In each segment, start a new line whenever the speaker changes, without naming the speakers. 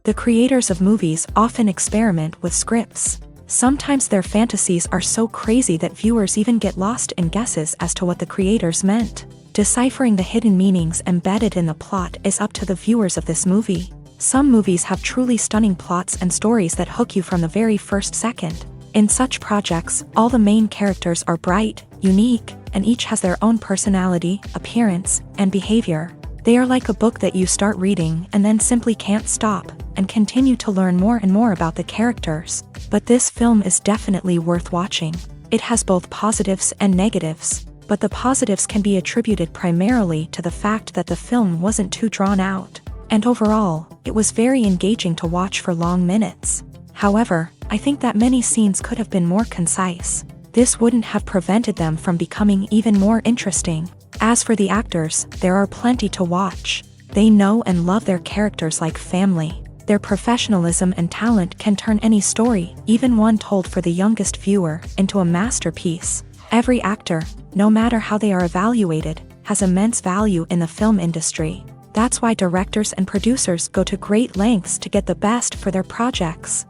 The creators of movies often experiment with scripts. Sometimes their fantasies are so crazy that viewers even get lost in guesses as to what the creators meant. Deciphering the hidden meanings embedded in the plot is up to the viewers of this movie. Some movies have truly stunning plots and stories that hook you from the very first second. In such projects, all the main characters are bright, unique, and each has their own personality, appearance, and behavior. They are like a book that you start reading and then simply can't stop, and continue to learn more and more about the characters. But this film is definitely worth watching. It has both positives and negatives, but the positives can be attributed primarily to the fact that the film wasn't too drawn out, and overall, it was very engaging to watch for long minutes. However, I think that many scenes could have been more concise. This wouldn't have prevented them from becoming even more interesting. As for the actors, there are plenty to watch. They know and love their characters like family. Their professionalism and talent can turn any story, even one told for the youngest viewer, into a masterpiece. Every actor, no matter how they are evaluated, has immense value in the film industry. That's why directors and producers go to great lengths to get the best for their projects.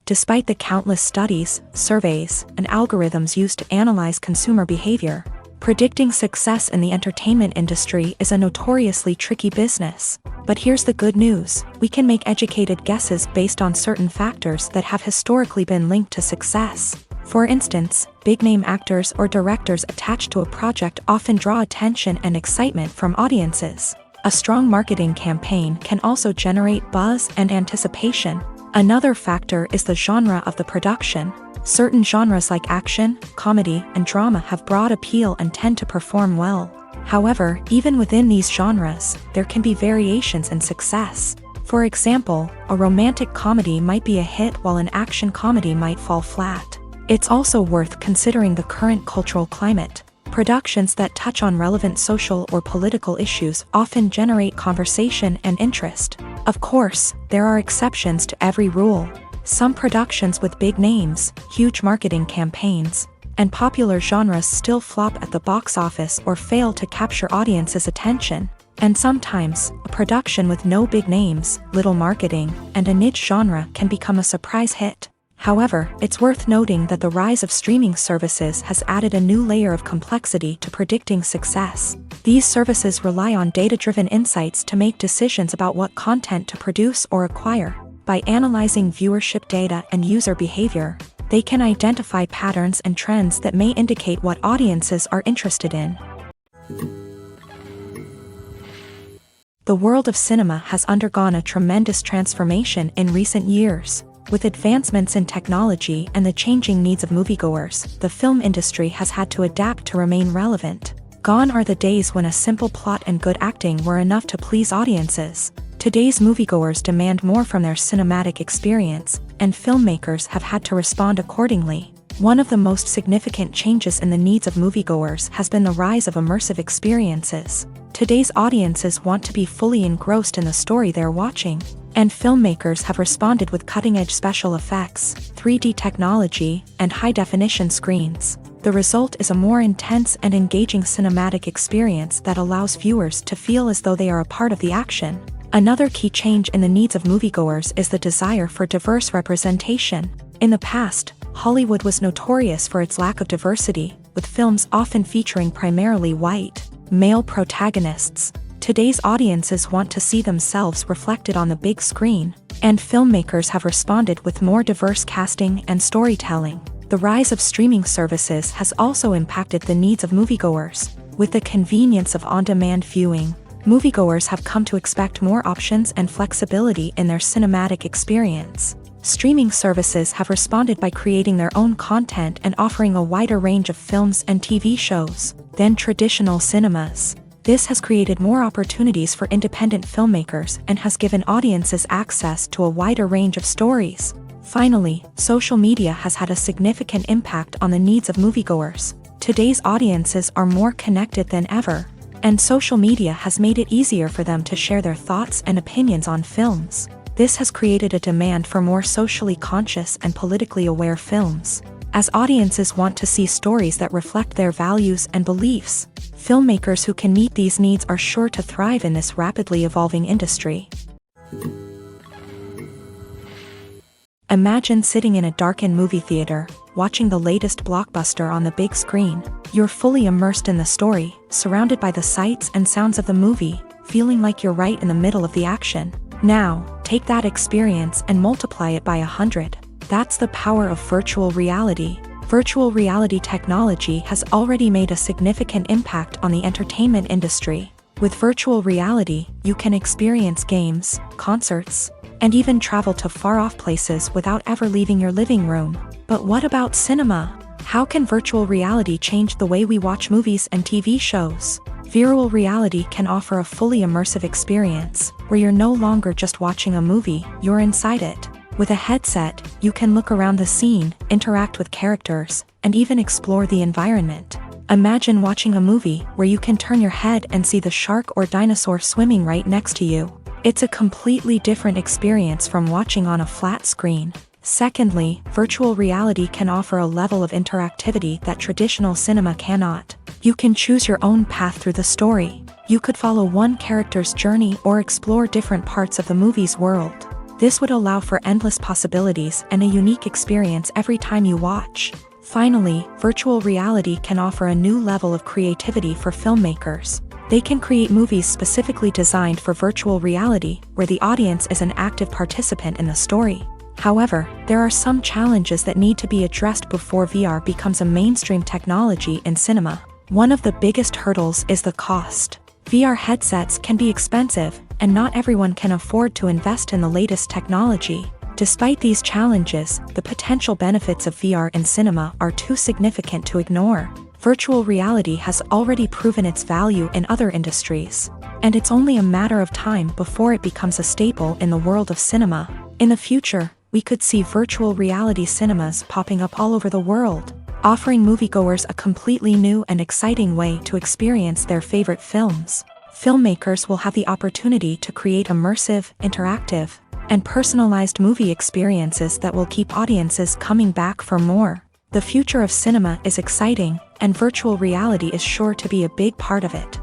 Despite the countless studies, surveys, and algorithms used to analyze consumer behavior, predicting success in the entertainment industry is a notoriously tricky business. But here's the good news: we can make educated guesses based on certain factors that have historically been linked to success. For instance, big-name actors or directors attached to a project often draw attention and excitement from audiences. A strong marketing campaign can also generate buzz and anticipation. Another factor is the genre of the production. Certain genres like action, comedy, and drama have broad appeal and tend to perform well. However, even within these genres, there can be variations in success. For example, a romantic comedy might be a hit while an action comedy might fall flat. It's also worth considering the current cultural climate. Productions that touch on relevant social or political issues often generate conversation and interest. Of course, there are exceptions to every rule. Some productions with big names, huge marketing campaigns, and popular genres still flop at the box office or fail to capture audiences' attention. And sometimes, a production with no big names, little marketing, and a niche genre can become a surprise hit. However, it's worth noting that the rise of streaming services has added a new layer of complexity to predicting success. These services rely on data-driven insights to make decisions about what content to produce or acquire. By analyzing viewership data and user behavior, they can identify patterns and trends that may indicate what audiences are interested in. The world of cinema has undergone a tremendous transformation in recent years. With advancements in technology and the changing needs of moviegoers, the film industry has had to adapt to remain relevant. Gone are the days when a simple plot and good acting were enough to please audiences. Today's moviegoers demand more from their cinematic experience, and filmmakers have had to respond accordingly. One of the most significant changes in the needs of moviegoers has been the rise of immersive experiences. Today's audiences want to be fully engrossed in the story they're watching, and filmmakers have responded with cutting-edge special effects, 3D technology, and high-definition screens. The result is a more intense and engaging cinematic experience that allows viewers to feel as though they are a part of the action. Another key change in the needs of moviegoers is the desire for diverse representation. In the past, Hollywood was notorious for its lack of diversity, with films often featuring primarily white, male protagonists. Today's audiences want to see themselves reflected on the big screen, and filmmakers have responded with more diverse casting and storytelling. The rise of streaming services has also impacted the needs of moviegoers. With the convenience of on-demand viewing, moviegoers have come to expect more options and flexibility in their cinematic experience. Streaming services have responded by creating their own content and offering a wider range of films and TV shows than traditional cinemas. This has created more opportunities for independent filmmakers and has given audiences access to a wider range of stories. Finally, social media has had a significant impact on the needs of moviegoers. Today's audiences are more connected than ever, and social media has made it easier for them to share their thoughts and opinions on films. This has created a demand for more socially conscious and politically aware films. as audiences want to see stories that reflect their values and beliefs. Filmmakers who can meet these needs are sure to thrive in this rapidly evolving industry. Imagine sitting in a darkened movie theater, watching the latest blockbuster on the big screen. You're fully immersed in the story, surrounded by the sights and sounds of the movie, feeling like you're right in the middle of the action. Now, take that experience and multiply it by 100. That's the power of virtual reality. Virtual reality technology has already made a significant impact on the entertainment industry. With virtual reality, you can experience games, concerts, and even travel to far-off places without ever leaving your living room. But what about cinema? How can virtual reality change the way we watch movies and TV shows? Virtual reality can offer a fully immersive experience, where you're no longer just watching a movie, you're inside it. With a headset, you can look around the scene, interact with characters, and even explore the environment. Imagine watching a movie where you can turn your head and see the shark or dinosaur swimming right next to you. It's a completely different experience from watching on a flat screen. Secondly, virtual reality can offer a level of interactivity that traditional cinema cannot. You can choose your own path through the story. You could follow one character's journey or explore different parts of the movie's world. This would allow for endless possibilities and a unique experience every time you watch. Finally, virtual reality can offer a new level of creativity for filmmakers. They can create movies specifically designed for virtual reality, where the audience is an active participant in the story. However, there are some challenges that need to be addressed before VR becomes a mainstream technology in cinema. One of the biggest hurdles is the cost. VR headsets can be expensive, and not everyone can afford to invest in the latest technology. Despite these challenges, the potential benefits of VR in cinema are too significant to ignore. Virtual reality has already proven its value in other industries, and it's only a matter of time before it becomes a staple in the world of cinema. In the future, we could see virtual reality cinemas popping up all over the world, offering moviegoers a completely new and exciting way to experience their favorite films. Filmmakers will have the opportunity to create immersive, interactive, and personalized movie experiences that will keep audiences coming back for more. The future of cinema is exciting, and virtual reality is sure to be a big part of it.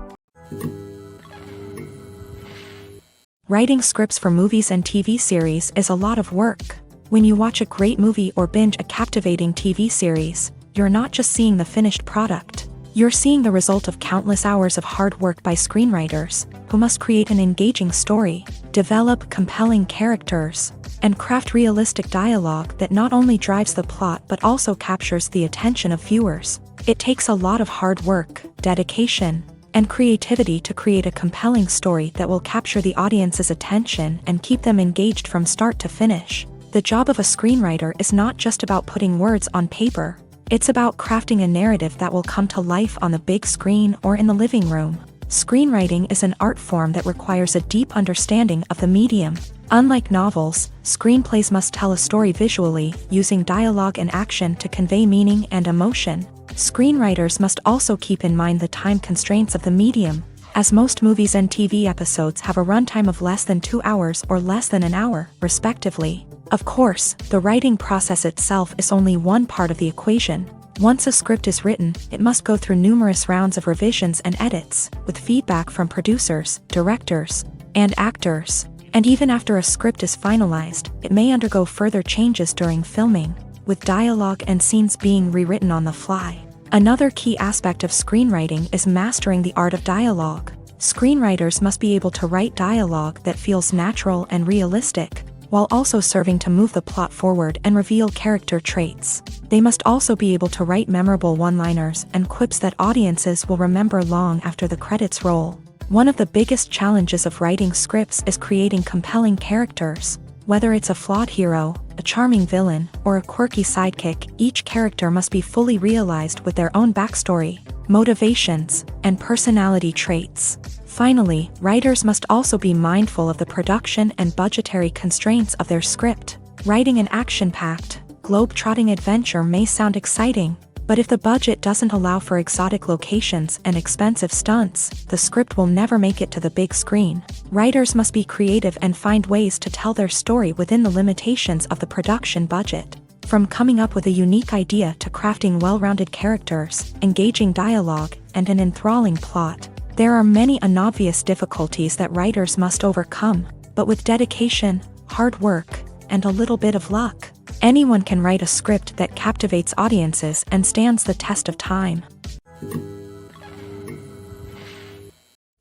Writing scripts for movies and TV series is a lot of work. When you watch a great movie or binge a captivating TV series, you're not just seeing the finished product. You're seeing the result of countless hours of hard work by screenwriters, who must create an engaging story, develop compelling characters, and craft realistic dialogue that not only drives the plot but also captures the attention of viewers. It takes a lot of hard work, dedication, and creativity to create a compelling story that will capture the audience's attention and keep them engaged from start to finish. The job of a screenwriter is not just about putting words on paper. It's about crafting a narrative that will come to life on the big screen or in the living room. Screenwriting is an art form that requires a deep understanding of the medium. Unlike novels, screenplays must tell a story visually, using dialogue and action to convey meaning and emotion. Screenwriters must also keep in mind the time constraints of the medium, as most movies and TV episodes have a runtime of less than 2 hours or less than an hour, respectively. Of course, the writing process itself is only one part of the equation. Once a script is written, it must go through numerous rounds of revisions and edits, with feedback from producers, directors, and actors. And even after a script is finalized, it may undergo further changes during filming, with dialogue and scenes being rewritten on the fly. Another key aspect of screenwriting is mastering the art of dialogue. Screenwriters must be able to write dialogue that feels natural and realistic, while also serving to move the plot forward and reveal character traits. They must also be able to write memorable one-liners and quips that audiences will remember long after the credits roll. One of the biggest challenges of writing scripts is creating compelling characters. Whether it's a flawed hero, a charming villain, or a quirky sidekick, each character must be fully realized with their own backstory, motivations, and personality traits. Finally, writers must also be mindful of the production and budgetary constraints of their script. Writing an action-packed, globe-trotting adventure may sound exciting, but if the budget doesn't allow for exotic locations and expensive stunts, the script will never make it to the big screen. Writers must be creative and find ways to tell their story within the limitations of the production budget. From coming up with a unique idea to crafting well-rounded characters, engaging dialogue, and an enthralling plot, there are many unobvious difficulties that writers must overcome, but with dedication, hard work, and a little bit of luck, anyone can write a script that captivates audiences and stands the test of time.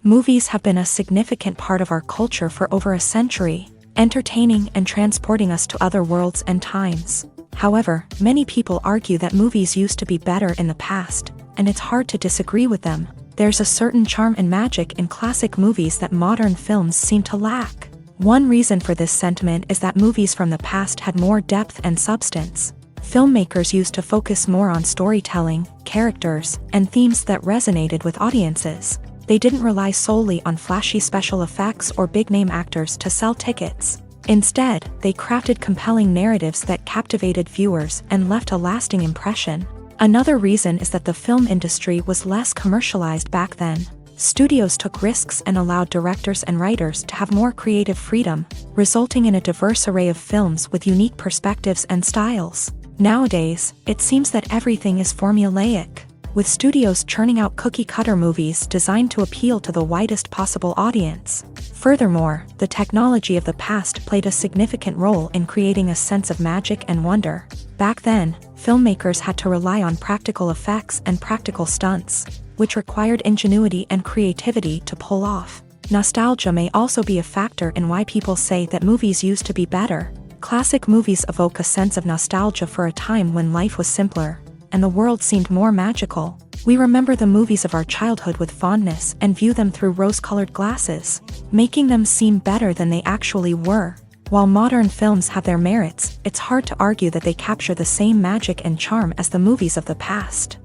Movies have been a significant part of our culture for over a century, entertaining and transporting us to other worlds and times. However, many people argue that movies used to be better in the past, and it's hard to disagree with them. There's a certain charm and magic in classic movies that modern films seem to lack. One reason for this sentiment is that movies from the past had more depth and substance. Filmmakers used to focus more on storytelling, characters, and themes that resonated with audiences. They didn't rely solely on flashy special effects or big-name actors to sell tickets. Instead, they crafted compelling narratives that captivated viewers and left a lasting impression. Another reason is that the film industry was less commercialized back then. Studios took risks and allowed directors and writers to have more creative freedom, resulting in a diverse array of films with unique perspectives and styles. Nowadays, it seems that everything is formulaic, with studios churning out cookie-cutter movies designed to appeal to the widest possible audience. Furthermore, the technology of the past played a significant role in creating a sense of magic and wonder. Back then, filmmakers had to rely on practical effects and practical stunts, which required ingenuity and creativity to pull off. Nostalgia may also be a factor in why people say that movies used to be better. Classic movies evoke a sense of nostalgia for a time when life was simpler, and the world seemed more magical. We remember the movies of our childhood with fondness and view them through rose-colored glasses, making them seem better than they actually were. While modern films have their merits, it's hard to argue that they capture the same magic and charm as the movies of the past.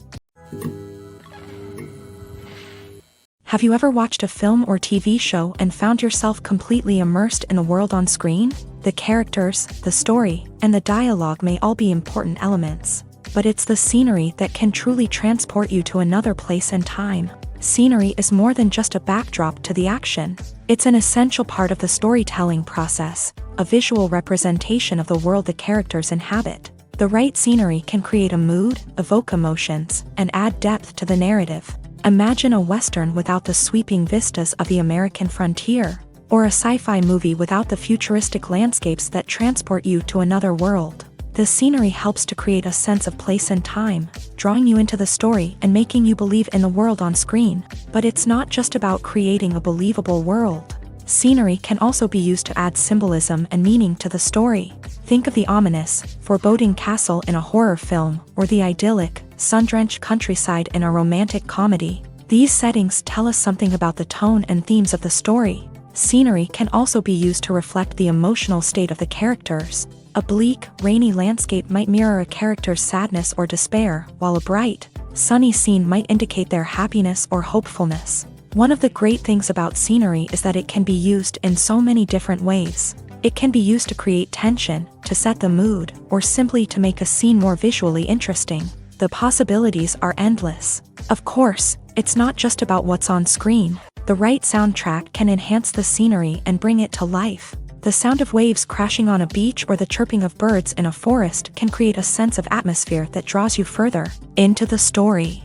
Have you ever watched a film or TV show and found yourself completely immersed in the world on screen? The characters, the story, and the dialogue may all be important elements, but it's the scenery that can truly transport you to another place and time. Scenery is more than just a backdrop to the action. It's an essential part of the storytelling process, a visual representation of the world the characters inhabit. The right scenery can create a mood, evoke emotions, and add depth to the narrative. Imagine a Western without the sweeping vistas of the American frontier, or a sci-fi movie without the futuristic landscapes that transport you to another world. The scenery helps to create a sense of place and time, drawing you into the story and making you believe in the world on screen. But it's not just about creating a believable world. Scenery can also be used to add symbolism and meaning to the story. Think of the ominous, foreboding castle in a horror film, or the idyllic, sun-drenched countryside in a romantic comedy. These settings tell us something about the tone and themes of the story. Scenery can also be used to reflect the emotional state of the characters. A bleak, rainy landscape might mirror a character's sadness or despair, while a bright, sunny scene might indicate their happiness or hopefulness. One of the great things about scenery is that it can be used in so many different ways. It can be used to create tension, to set the mood, or simply to make a scene more visually interesting. The possibilities are endless. Of course, it's not just about what's on screen. The right soundtrack can enhance the scenery and bring it to life. The sound of waves crashing on a beach or the chirping of birds in a forest can create a sense of atmosphere that draws you further into the story.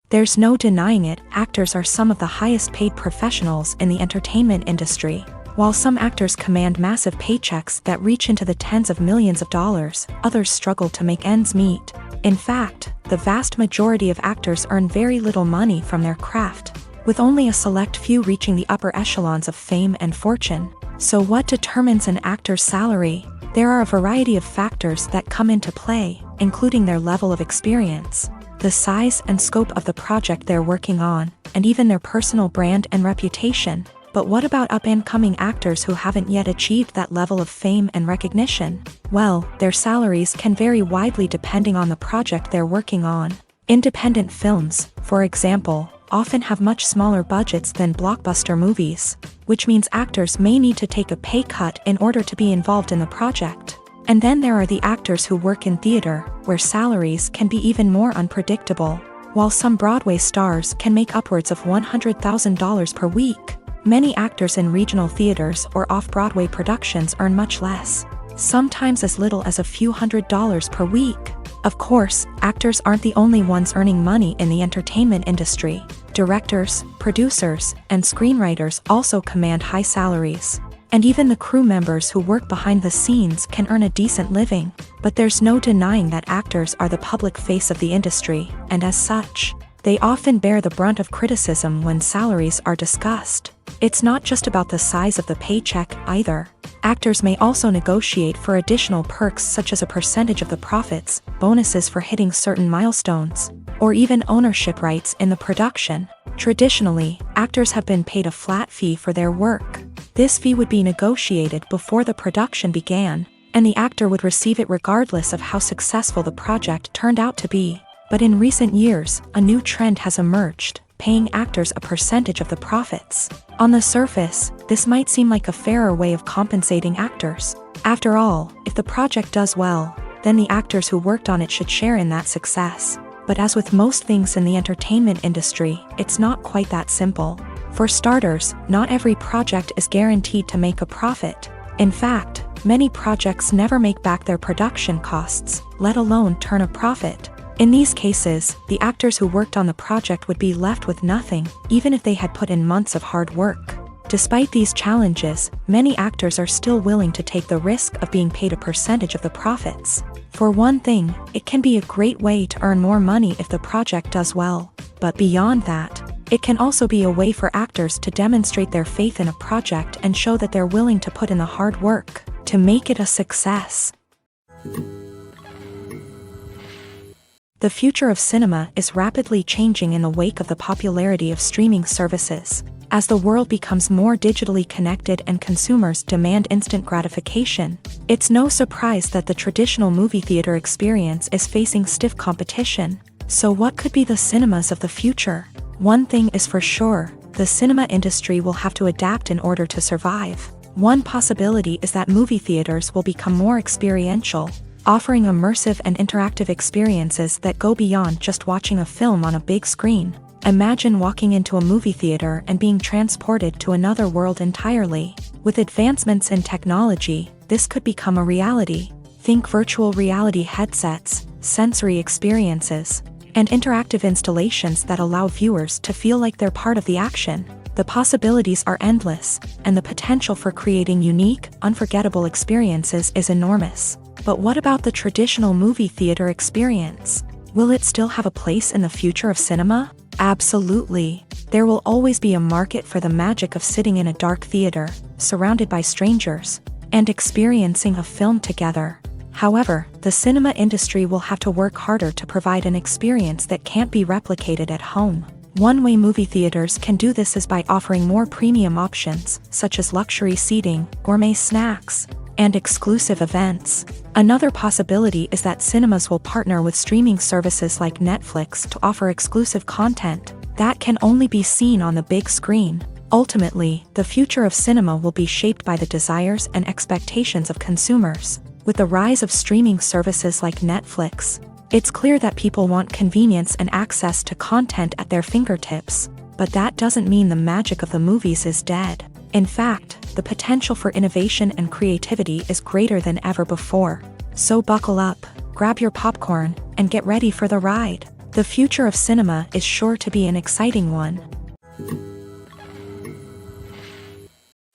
There's no denying it, actors are some of the highest paid professionals in the entertainment industry. While some actors command massive paychecks that reach into the tens of millions of dollars, others struggle to make ends meet. In fact, the vast majority of actors earn very little money from their craft, with only a select few reaching the upper echelons of fame and fortune. So what determines an actor's salary? There are a variety of factors that come into play, including their level of experience, the size and scope of the project they're working on, and even their personal brand and reputation. But what about up-and-coming actors who haven't yet achieved that level of fame and recognition? Well, their salaries can vary widely depending on the project they're working on. Independent films, for example, often have much smaller budgets than blockbuster movies, which means actors may need to take a pay cut in order to be involved in the project. And then there are the actors who work in theater, where salaries can be even more unpredictable. While some Broadway stars can make upwards of $100,000 per week, Many actors in regional theaters or off-Broadway productions earn much less, sometimes as little as a few $100s per week. Of course, actors aren't the only ones earning money in the entertainment industry. Directors, producers, and screenwriters also command high salaries. And even the crew members who work behind the scenes can earn a decent living. But there's no denying that actors are the public face of the industry, and as such, they often bear the brunt of criticism when salaries are discussed. It's not just about the size of the paycheck either. Actors may also negotiate for additional perks such as a percentage of the profits, bonuses for hitting certain milestones, or even ownership rights in the production. Traditionally, actors have been paid a flat fee for their work. This fee would be negotiated before the production began, and the actor would receive it regardless of how successful the project turned out to be. But in recent years, a new trend has emerged, paying actors a percentage of the profits. On the surface, this might seem like a fairer way of compensating actors. After all, if the project does well, then the actors who worked on it should share in that success. But as with most things in the entertainment industry, it's not quite that simple. For starters, not every project is guaranteed to make a profit. In fact, many projects never make back their production costs, let alone turn a profit. In these cases, the actors who worked on the project would be left with nothing, even if they had put in months of hard work. Despite these challenges, many actors are still willing to take the risk of being paid a percentage of the profits. For one thing, it can be a great way to earn more money if the project does well. But beyond that, it can also be a way for actors to demonstrate their faith in a project and show that they're willing to put in the hard work to make it a success. The future of cinema is rapidly changing in the wake of the popularity of streaming services. As the world becomes more digitally connected and consumers demand instant gratification, it's no surprise that the traditional movie theater experience is facing stiff competition. So what could be the cinemas of the future? One thing is for sure, the cinema industry will have to adapt in order to survive. One possibility is that movie theaters will become more experiential, offering immersive and interactive experiences that go beyond just watching a film on a big screen. Imagine walking into a movie theater and being transported to another world entirely. With advancements in technology, this could become a reality. Think virtual reality headsets, sensory experiences, and interactive installations that allow viewers to feel like they're part of the action. The possibilities are endless, and the potential for creating unique, unforgettable experiences is enormous. But what about the traditional movie theater experience? Will it still have a place in the future of cinema? Absolutely. There will always be a market for the magic of sitting in a dark theater, surrounded by strangers, and experiencing a film together. However, the cinema industry will have to work harder to provide an experience that can't be replicated at home. One way movie theaters can do this is by offering more premium options, such as luxury seating, gourmet snacks, and exclusive events. Another possibility is that cinemas will partner with streaming services like Netflix to offer exclusive content that can only be seen on the big screen. Ultimately, the future of cinema will be shaped by the desires and expectations of consumers. With the rise of streaming services like Netflix, it's clear that people want convenience and access to content at their fingertips. But that doesn't mean the magic of the movies is dead. In fact, the potential for innovation and creativity is greater than ever before. So buckle up, grab your popcorn, and get ready for the ride. The future of cinema is sure to be an exciting one.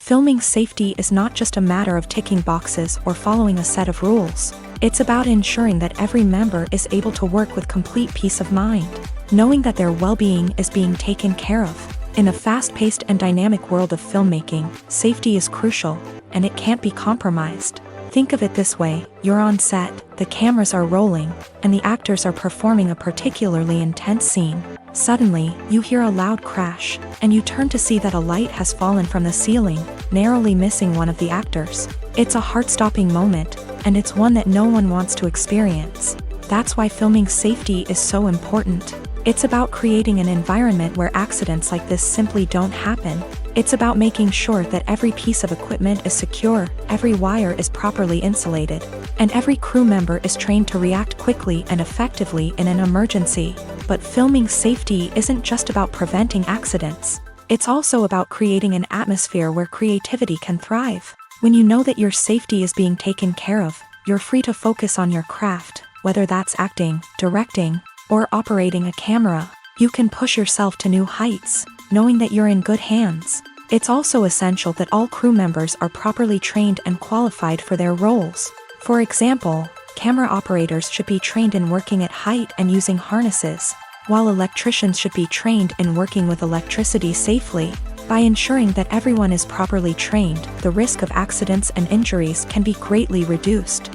Filming safety is not just a matter of ticking boxes or following a set of rules. It's about ensuring that every member is able to work with complete peace of mind, knowing that their well-being is being taken care of. In a fast-paced and dynamic world of filmmaking, safety is crucial, and it can't be compromised. Think of it this way: you're on set, the cameras are rolling, and the actors are performing a particularly intense scene. Suddenly, you hear a loud crash, and you turn to see that a light has fallen from the ceiling, narrowly missing one of the actors. It's a heart-stopping moment, and it's one that no one wants to experience. That's why filming safety is so important. It's about creating an environment where accidents like this simply don't happen. It's about making sure that every piece of equipment is secure, every wire is properly insulated, and every crew member is trained to react quickly and effectively in an emergency. But filming safety isn't just about preventing accidents. It's also about creating an atmosphere where creativity can thrive. When you know that your safety is being taken care of, you're free to focus on your craft, whether that's acting, directing, or operating a camera. You can push yourself to new heights, knowing that you're in good hands. It's also essential that all crew members are properly trained and qualified for their roles. For example, camera operators should be trained in working at height and using harnesses, while electricians should be trained in working with electricity safely. By ensuring that everyone is properly trained, the risk of accidents and injuries can be greatly reduced.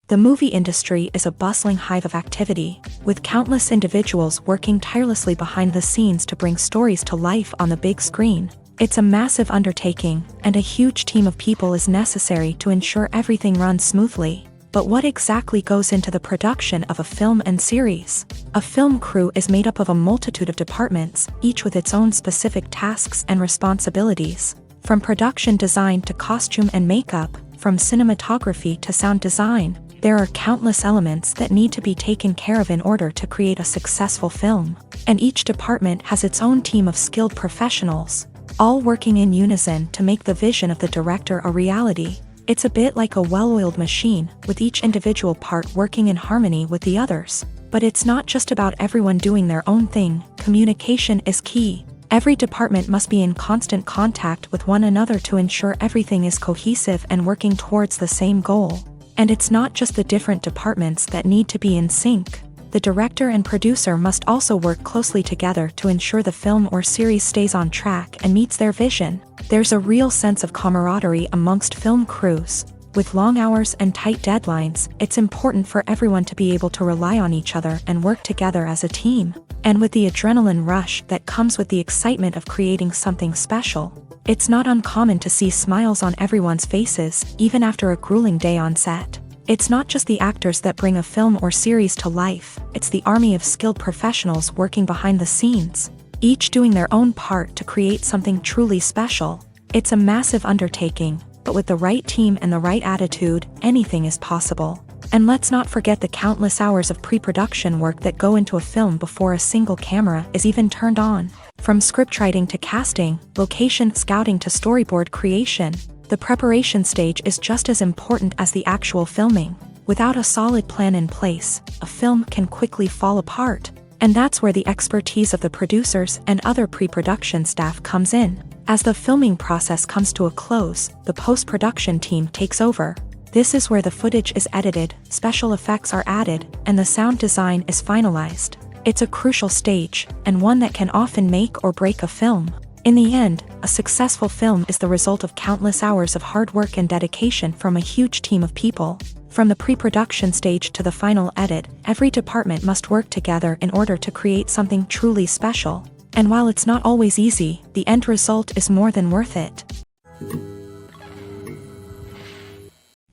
The movie industry is a bustling hive of activity, with countless individuals working tirelessly behind the scenes to bring stories to life on the big screen. It's a massive undertaking, and a huge team of people is necessary to ensure everything runs smoothly. But what exactly goes into the production of a film and series? A film crew is made up of a multitude of departments, each with its own specific tasks and responsibilities. From production design to costume and makeup, from cinematography to sound design, there are countless elements that need to be taken care of in order to create a successful film. And each department has its own team of skilled professionals, all working in unison to make the vision of the director a reality. It's a bit like a well-oiled machine, with each individual part working in harmony with the others. But it's not just about everyone doing their own thing. Communication is key. Every department must be in constant contact with one another to ensure everything is cohesive and working towards the same goal. And it's not just the different departments that need to be in sync. The director and producer must also work closely together to ensure the film or series stays on track and meets their vision. There's a real sense of camaraderie amongst film crews. With long hours and tight deadlines, it's important for everyone to be able to rely on each other and work together as a team. And with the adrenaline rush that comes with the excitement of creating something special, it's not uncommon to see smiles on everyone's faces, even after a grueling day on set. It's not just the actors that bring a film or series to life, it's the army of skilled professionals working behind the scenes, each doing their own part to create something truly special. It's a massive undertaking, but with the right team and the right attitude, anything is possible. And let's not forget the countless hours of pre-production work that go into a film before a single camera is even turned on. From scriptwriting to casting, location scouting to storyboard creation, the preparation stage is just as important as the actual filming. Without a solid plan in place, a film can quickly fall apart. And that's where the expertise of the producers and other pre-production staff comes in. As the filming process comes to a close, the post-production team takes over. This is where the footage is edited, special effects are added, and the sound design is finalized. It's a crucial stage, and one that can often make or break a film. In the end, a successful film is the result of countless hours of hard work and dedication from a huge team of people. From the pre-production stage to the final edit, every department must work together in order to create something truly special. And while it's not always easy, the end result is more than worth it.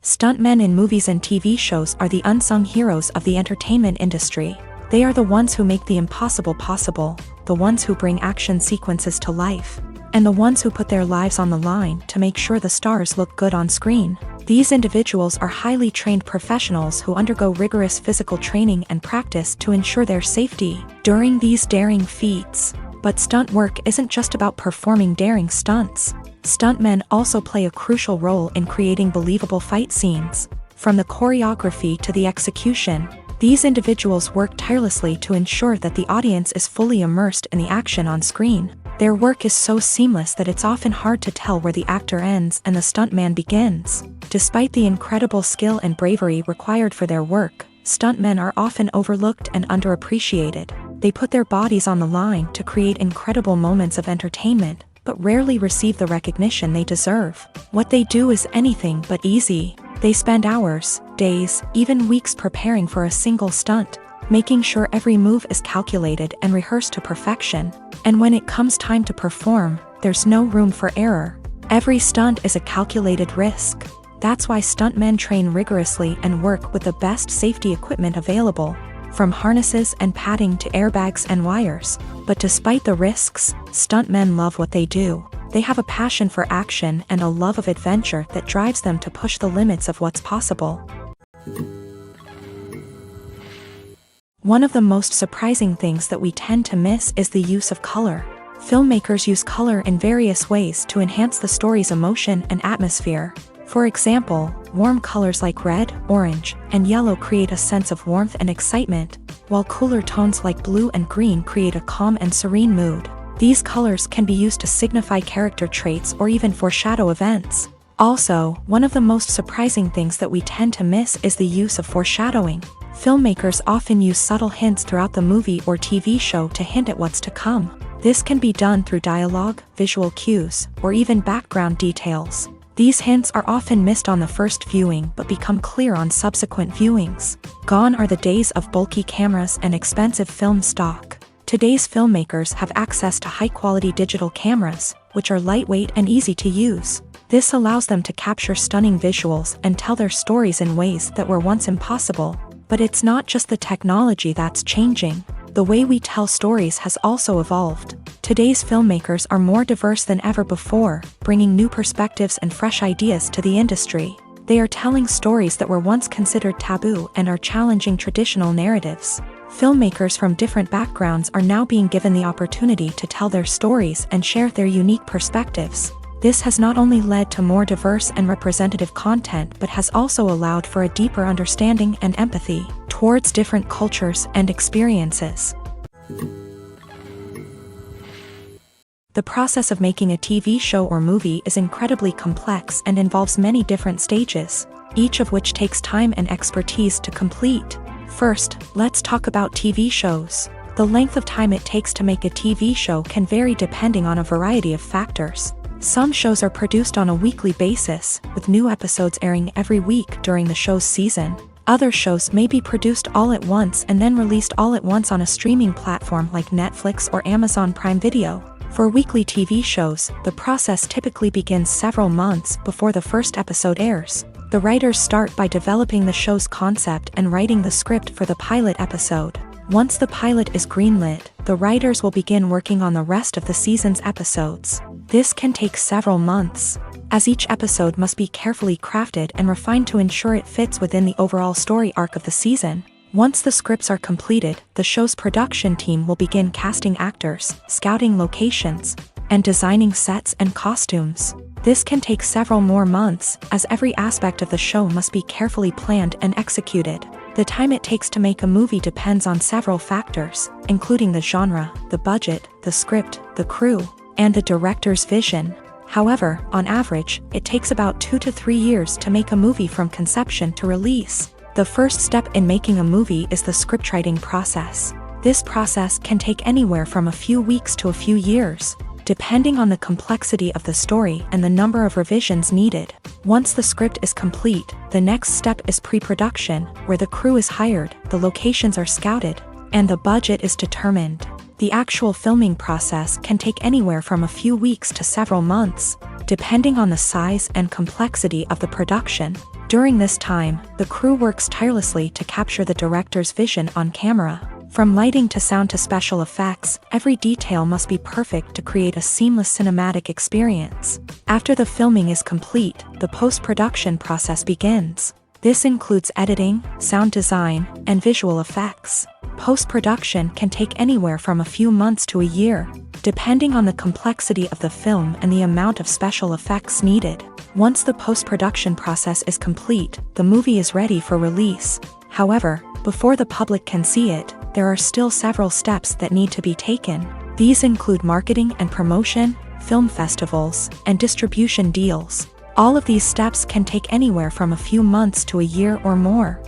Stuntmen in movies and TV shows are the unsung heroes of the entertainment industry. They are the ones who make the impossible possible, the ones who bring action sequences to life, and the ones who put their lives on the line to make sure the stars look good on screen. These individuals are highly trained professionals who undergo rigorous physical training and practice to ensure their safety during these daring feats. But stunt work isn't just about performing daring stunts. Stuntmen also play a crucial role in creating believable fight scenes. From the choreography to the execution, these individuals work tirelessly to ensure that the audience is fully immersed in the action on screen. Their work is so seamless that it's often hard to tell where the actor ends and the stuntman begins. Despite the incredible skill and bravery required for their work, stuntmen are often overlooked and underappreciated. They put their bodies on the line to create incredible moments of entertainment, but rarely receive the recognition they deserve. What they do is anything but easy. They spend hours, days, even weeks preparing for a single stunt, making sure every move is calculated and rehearsed to perfection. And when it comes time to perform, there's no room for error. Every stunt is a calculated risk. That's why stuntmen train rigorously and work with the best safety equipment available, from harnesses and padding to airbags and wires. But despite the risks, stuntmen love what they do. They have a passion for action and a love of adventure that drives them to push the limits of what's possible. One of the most surprising things that we tend to miss is the use of color. Filmmakers use color in various ways to enhance the story's emotion and atmosphere. For example, warm colors like red, orange, and yellow create a sense of warmth and excitement, while cooler tones like blue and green create a calm and serene mood. These colors can be used to signify character traits or even foreshadow events. Also, one of the most surprising things that we tend to miss is the use of foreshadowing. Filmmakers often use subtle hints throughout the movie or TV show to hint at what's to come. This can be done through dialogue, visual cues, or even background details. These hints are often missed on the first viewing but become clear on subsequent viewings. Gone are the days of bulky cameras and expensive film stock. Today's filmmakers have access to high-quality digital cameras, which are lightweight and easy to use. This allows them to capture stunning visuals and tell their stories in ways that were once impossible. But it's not just the technology that's changing. The way we tell stories has also evolved. Today's filmmakers are more diverse than ever before, bringing new perspectives and fresh ideas to the industry. They are telling stories that were once considered taboo and are challenging traditional narratives. Filmmakers from different backgrounds are now being given the opportunity to tell their stories and share their unique perspectives. This has not only led to more diverse and representative content but has also allowed for a deeper understanding and empathy towards different cultures and experiences. The process of making a TV show or movie is incredibly complex and involves many different stages, each of which takes time and expertise to complete. First, let's talk about TV shows. The length of time it takes to make a TV show can vary depending on a variety of factors. Some shows are produced on a weekly basis, with new episodes airing every week during the show's season. Other shows may be produced all at once and then released all at once on a streaming platform like Netflix or Amazon Prime Video. For weekly TV shows, the process typically begins several months before the first episode airs. The writers start by developing the show's concept and writing the script for the pilot episode. Once the pilot is greenlit, the writers will begin working on the rest of the season's episodes. This can take several months, as each episode must be carefully crafted and refined to ensure it fits within the overall story arc of the season. Once the scripts are completed, the show's production team will begin casting actors, scouting locations, and designing sets and costumes. This can take several more months, as every aspect of the show must be carefully planned and executed. The time it takes to make a movie depends on several factors, including the genre, the budget, the script, the crew, and the director's vision. However, on average, it takes about 2 to 3 years to make a movie from conception to release. The first step in making a movie is the scriptwriting process. This process can take anywhere from a few weeks to a few years, depending on the complexity of the story and the number of revisions needed. Once the script is complete, the next step is pre-production, where the crew is hired, the locations are scouted, and the budget is determined. The actual filming process can take anywhere from a few weeks to several months, depending on the size and complexity of the production. During this time, the crew works tirelessly to capture the director's vision on camera. From lighting to sound to special effects, every detail must be perfect to create a seamless cinematic experience. After the filming is complete, the post-production process begins. This includes editing, sound design, and visual effects. Post-production can take anywhere from a few months to a year, depending on the complexity of the film and the amount of special effects needed. Once the post-production process is complete, the movie is ready for release. However, before the public can see it, there are still several steps that need to be taken. These include marketing and promotion, film festivals, and distribution deals. All of these steps can take anywhere from a few months to a year or more.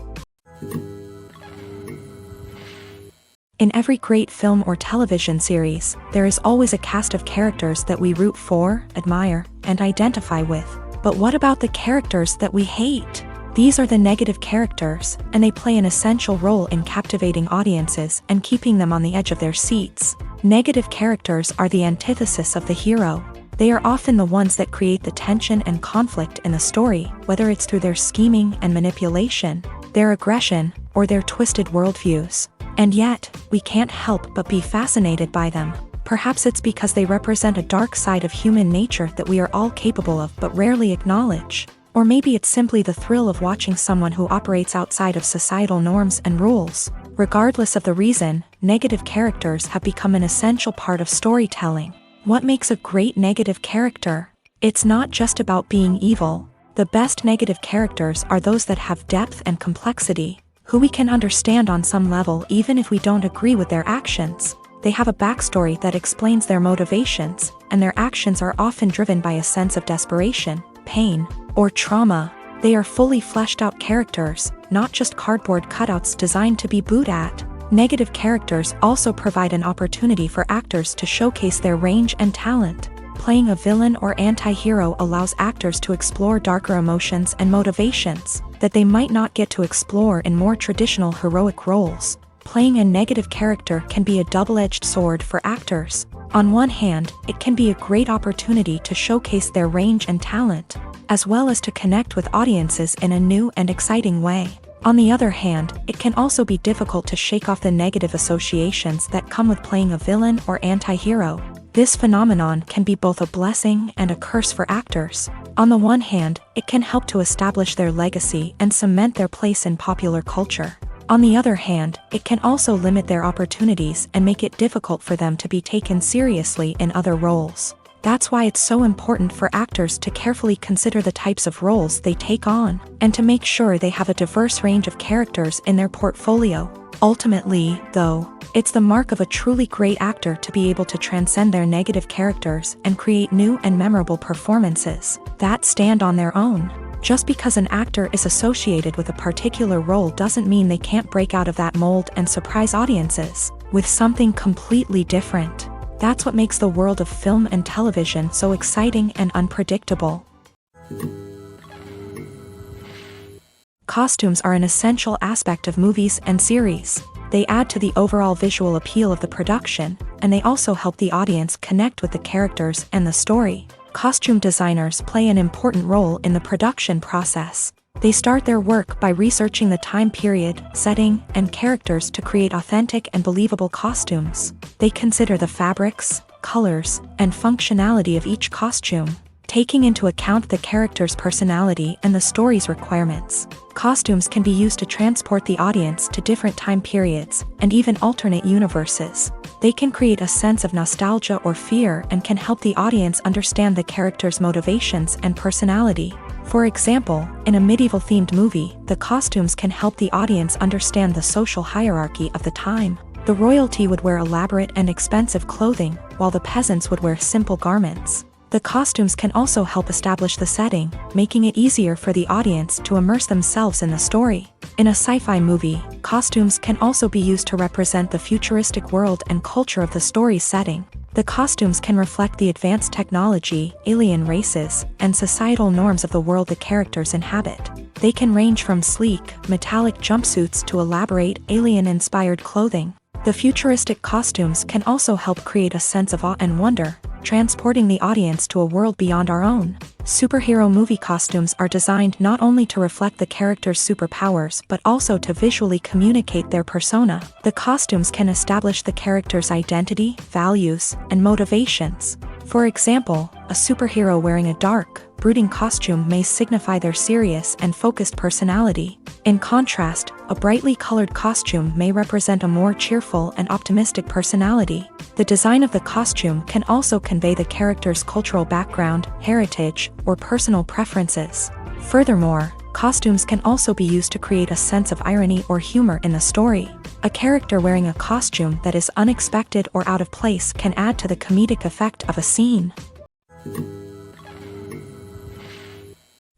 In every great film or television series, there is always a cast of characters that we root for, admire, and identify with. But what about the characters that we hate? These are the negative characters, and they play an essential role in captivating audiences and keeping them on the edge of their seats. Negative characters are the antithesis of the hero. They are often the ones that create the tension and conflict in the story, whether it's through their scheming and manipulation, their aggression, or their twisted worldviews. And yet, we can't help but be fascinated by them. Perhaps it's because they represent a dark side of human nature that we are all capable of but rarely acknowledge. Or maybe it's simply the thrill of watching someone who operates outside of societal norms and rules. Regardless of the reason, negative characters have become an essential part of storytelling. What makes a great negative character? It's not just about being evil. The best negative characters are those that have depth and complexity, who we can understand on some level even if we don't agree with their actions. They have a backstory that explains their motivations, and their actions are often driven by a sense of desperation, pain, or trauma. They are fully fleshed out characters, not just cardboard cutouts designed to be booed at. Negative characters also provide an opportunity for actors to showcase their range and talent. Playing a villain or anti-hero allows actors to explore darker emotions and motivations that they might not get to explore in more traditional heroic roles. Playing a negative character can be a double-edged sword for actors. On one hand, it can be a great opportunity to showcase their range and talent, as well as to connect with audiences in a new and exciting way. On the other hand, it can also be difficult to shake off the negative associations that come with playing a villain or anti-hero. This phenomenon can be both a blessing and a curse for actors. On the one hand, it can help to establish their legacy and cement their place in popular culture. On the other hand, it can also limit their opportunities and make it difficult for them to be taken seriously in other roles. That's why it's so important for actors to carefully consider the types of roles they take on, and to make sure they have a diverse range of characters in their portfolio. Ultimately, though, it's the mark of a truly great actor to be able to transcend their negative characters and create new and memorable performances that stand on their own. Just because an actor is associated with a particular role doesn't mean they can't break out of that mold and surprise audiences with something completely different. That's what makes the world of film and television so exciting and unpredictable. Costumes are an essential aspect of movies and series. They add to the overall visual appeal of the production, and they also help the audience connect with the characters and the story. Costume designers play an important role in the production process. They start their work by researching the time period, setting, and characters to create authentic and believable costumes. They consider the fabrics, colors, and functionality of each costume, taking into account the character's personality and the story's requirements. Costumes can be used to transport the audience to different time periods and even alternate universes. They can create a sense of nostalgia or fear and can help the audience understand the character's motivations and personality. For example, in a medieval-themed movie, the costumes can help the audience understand the social hierarchy of the time. The royalty would wear elaborate and expensive clothing, while the peasants would wear simple garments. The costumes can also help establish the setting, making it easier for the audience to immerse themselves in the story. In a sci-fi movie, costumes can also be used to represent the futuristic world and culture of the story's setting. The costumes can reflect the advanced technology, alien races, and societal norms of the world the characters inhabit. They can range from sleek, metallic jumpsuits to elaborate, alien-inspired clothing. The futuristic costumes can also help create a sense of awe and wonder, transporting the audience to a world beyond our own. Superhero movie costumes are designed not only to reflect the character's superpowers but also to visually communicate their persona. The costumes can establish the character's identity, values, and motivations. For example, a superhero wearing a dark, brooding costume may signify their serious and focused personality. In contrast, a brightly colored costume may represent a more cheerful and optimistic personality. The design of the costume can also convey the character's cultural background, heritage, or personal preferences. Furthermore, costumes can also be used to create a sense of irony or humor in the story. A character wearing a costume that is unexpected or out of place can add to the comedic effect of a scene.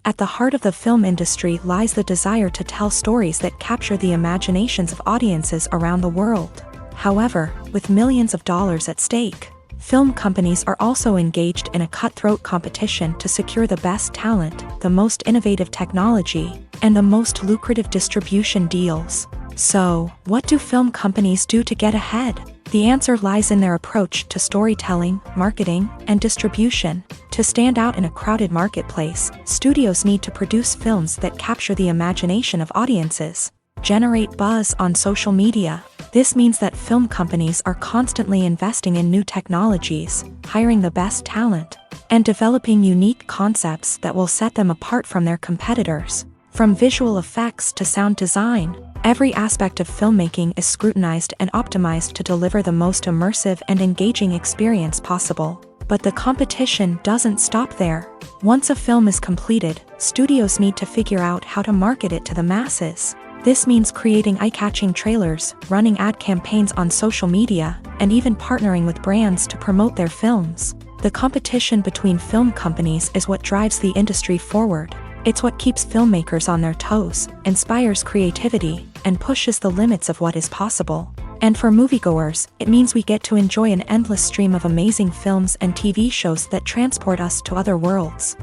At the heart of the film industry lies the desire to tell stories that capture the imaginations of audiences around the world. However, with millions of dollars at stake, film companies are also engaged in a cutthroat competition to secure the best talent, the most innovative technology, and the most lucrative distribution deals. So, what do film companies do to get ahead? The answer lies in their approach to storytelling, marketing, and distribution. To stand out in a crowded marketplace, studios need to produce films that capture the imagination of audiences, generate buzz on social media. This means that film companies are constantly investing in new technologies, hiring the best talent, and developing unique concepts that will set them apart from their competitors. From visual effects to sound design, Every aspect of filmmaking is scrutinized and optimized to deliver the most immersive and engaging experience possible. But the competition doesn't stop there. Once a film is completed, studios need to figure out how to market it to the masses. This means creating eye-catching trailers, running ad campaigns on social media, and even partnering with brands to promote their films. The competition between film companies is what drives the industry forward. It's what keeps filmmakers on their toes, inspires creativity, and pushes the limits of what is possible. And for moviegoers, it means we get to enjoy an endless stream of amazing films and TV shows that transport us to other worlds.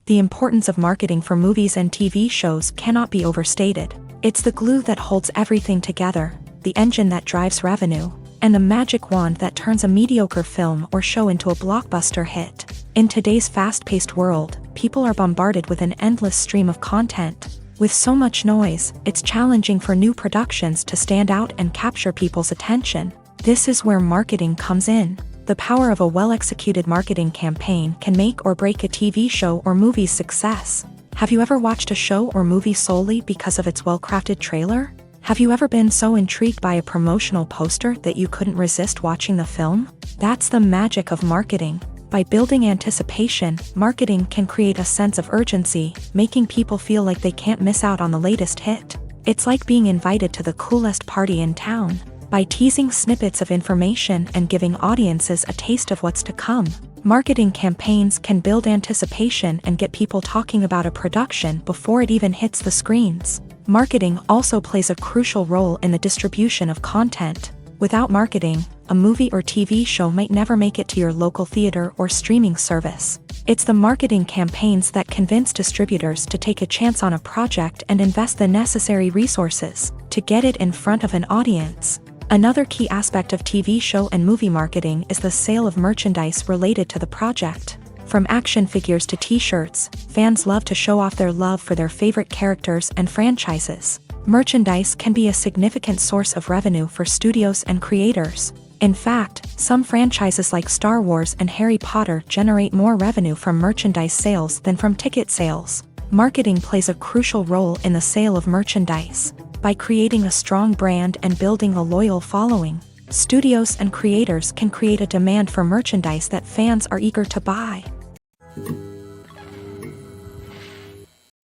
The importance of marketing for movies and TV shows cannot be overstated. It's the glue that holds everything together, the engine that drives revenue, and the magic wand that turns a mediocre film or show into a blockbuster hit. In today's fast-paced world, people are bombarded with an endless stream of content. With so much noise, it's challenging for new productions to stand out and capture people's attention. This is where marketing comes in. The power of a well-executed marketing campaign can make or break a TV show or movie's success. Have you ever watched a show or movie solely because of its well-crafted trailer? Have you ever been so intrigued by a promotional poster that you couldn't resist watching the film? That's the magic of marketing. By building anticipation, marketing can create a sense of urgency, making people feel like they can't miss out on the latest hit. It's like being invited to the coolest party in town. By teasing snippets of information and giving audiences a taste of what's to come, marketing campaigns can build anticipation and get people talking about a production before it even hits the screens. Marketing also plays a crucial role in the distribution of content. Without marketing, a movie or TV show might never make it to your local theater or streaming service. It's the marketing campaigns that convince distributors to take a chance on a project and invest the necessary resources to get it in front of an audience. Another key aspect of TV show and movie marketing is the sale of merchandise related to the project. From action figures to t-shirts, fans love to show off their love for their favorite characters and franchises. Merchandise can be a significant source of revenue for studios and creators. In fact, some franchises like Star Wars and Harry Potter generate more revenue from merchandise sales than from ticket sales. Marketing plays a crucial role in the sale of merchandise. By creating a strong brand and building a loyal following, studios and creators can create a demand for merchandise that fans are eager to buy.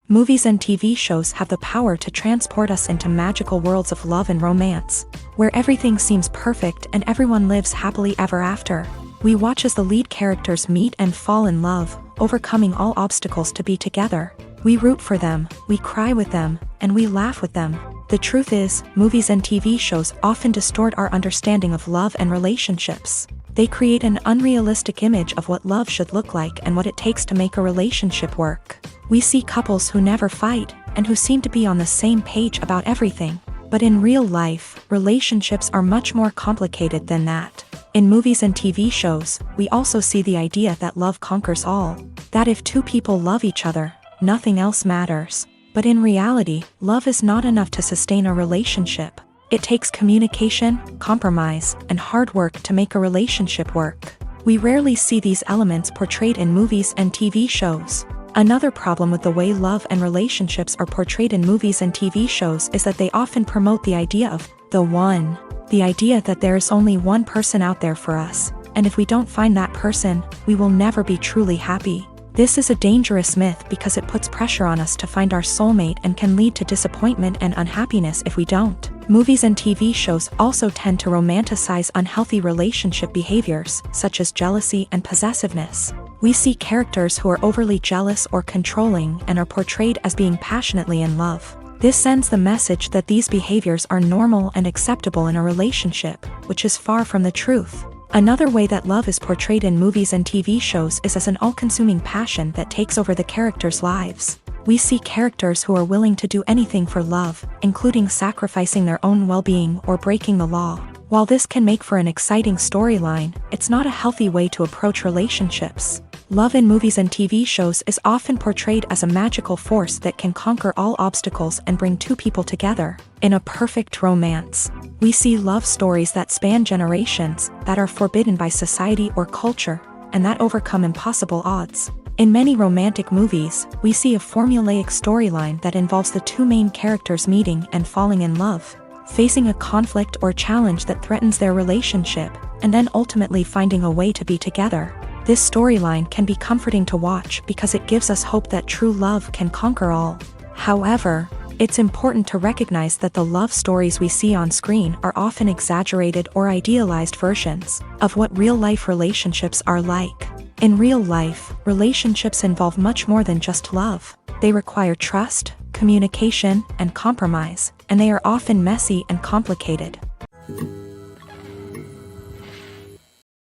Movies and TV shows have the power to transport us into magical worlds of love and romance, where everything seems perfect and everyone lives happily ever after. We watch as the lead characters meet and fall in love, overcoming all obstacles to be together. We root for them, we cry with them, and we laugh with them. The truth is, movies and TV shows often distort our understanding of love and relationships. They create an unrealistic image of what love should look like and what it takes to make a relationship work. We see couples who never fight, and who seem to be on the same page about everything. But in real life, relationships are much more complicated than that. In movies and TV shows, we also see the idea that love conquers all. That if two people love each other, nothing else matters. But in reality, love is not enough to sustain a relationship. It takes communication, compromise, and hard work to make a relationship work. We rarely see these elements portrayed in movies and TV shows. Another problem with the way love and relationships are portrayed in movies and TV shows is that they often promote the idea of the one. The idea that there is only one person out there for us, and if we don't find that person, we will never be truly happy. This is a dangerous myth because it puts pressure on us to find our soulmate and can lead to disappointment and unhappiness if we don't. Movies and TV shows also tend to romanticize unhealthy relationship behaviors, such as jealousy and possessiveness. We see characters who are overly jealous or controlling and are portrayed as being passionately in love. This sends the message that these behaviors are normal and acceptable in a relationship, which is far from the truth. Another way that love is portrayed in movies and TV shows is as an all-consuming passion that takes over the characters' lives. We see characters who are willing to do anything for love, including sacrificing their own well-being or breaking the law. While this can make for an exciting storyline, it's not a healthy way to approach relationships. Love in movies and TV shows is often portrayed as a magical force that can conquer all obstacles and bring two people together in a perfect romance. We see love stories that span generations, that are forbidden by society or culture, and that overcome impossible odds. In many romantic movies, we see a formulaic storyline that involves the two main characters meeting and falling in love, facing a conflict or challenge that threatens their relationship, and then ultimately finding a way to be together. This storyline can be comforting to watch because it gives us hope that true love can conquer all. However, it's important to recognize that the love stories we see on screen are often exaggerated or idealized versions of what real-life relationships are like. In real life, relationships involve much more than just love. They require trust, communication, and compromise, and they are often messy and complicated.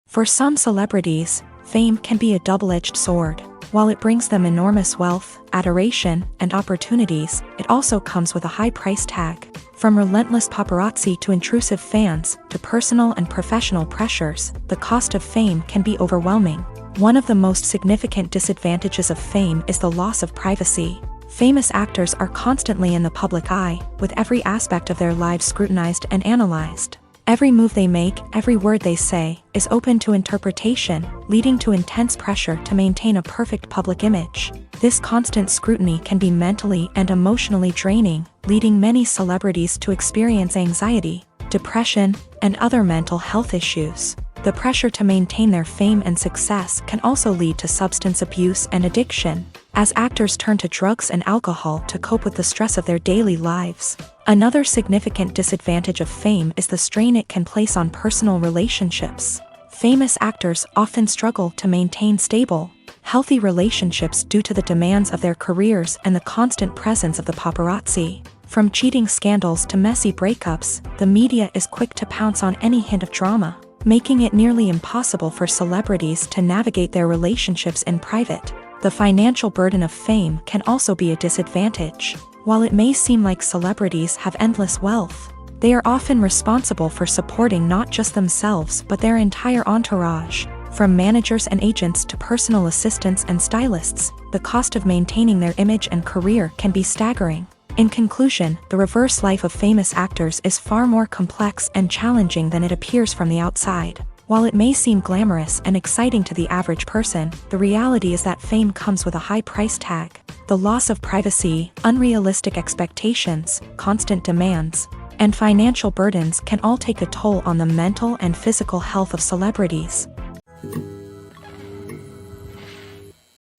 For some celebrities, fame can be a double-edged sword. While it brings them enormous wealth, adoration, and opportunities, it also comes with a high price tag. From relentless paparazzi to intrusive fans, to personal and professional pressures, the cost of fame can be overwhelming. One of the most significant disadvantages of fame is the loss of privacy. Famous actors are constantly in the public eye, with every aspect of their lives scrutinized and analyzed. Every move they make, every word they say, is open to interpretation, leading to intense pressure to maintain a perfect public image. This constant scrutiny can be mentally and emotionally draining, leading many celebrities to experience anxiety, depression, and other mental health issues. The pressure to maintain their fame and success can also lead to substance abuse and addiction, as actors turn to drugs and alcohol to cope with the stress of their daily lives. Another significant disadvantage of fame is the strain it can place on personal relationships. Famous actors often struggle to maintain stable, healthy relationships due to the demands of their careers and the constant presence of the paparazzi. From cheating scandals to messy breakups, the media is quick to pounce on any hint of drama, making it nearly impossible for celebrities to navigate their relationships in private. The financial burden of fame can also be a disadvantage. While it may seem like celebrities have endless wealth, they are often responsible for supporting not just themselves but their entire entourage. From managers and agents to personal assistants and stylists, the cost of maintaining their image and career can be staggering. In conclusion, the reverse life of famous actors is far more complex and challenging than it appears from the outside. While it may seem glamorous and exciting to the average person, the reality is that fame comes with a high price tag. The loss of privacy, unrealistic expectations, constant demands, and financial burdens can all take a toll on the mental and physical health of celebrities.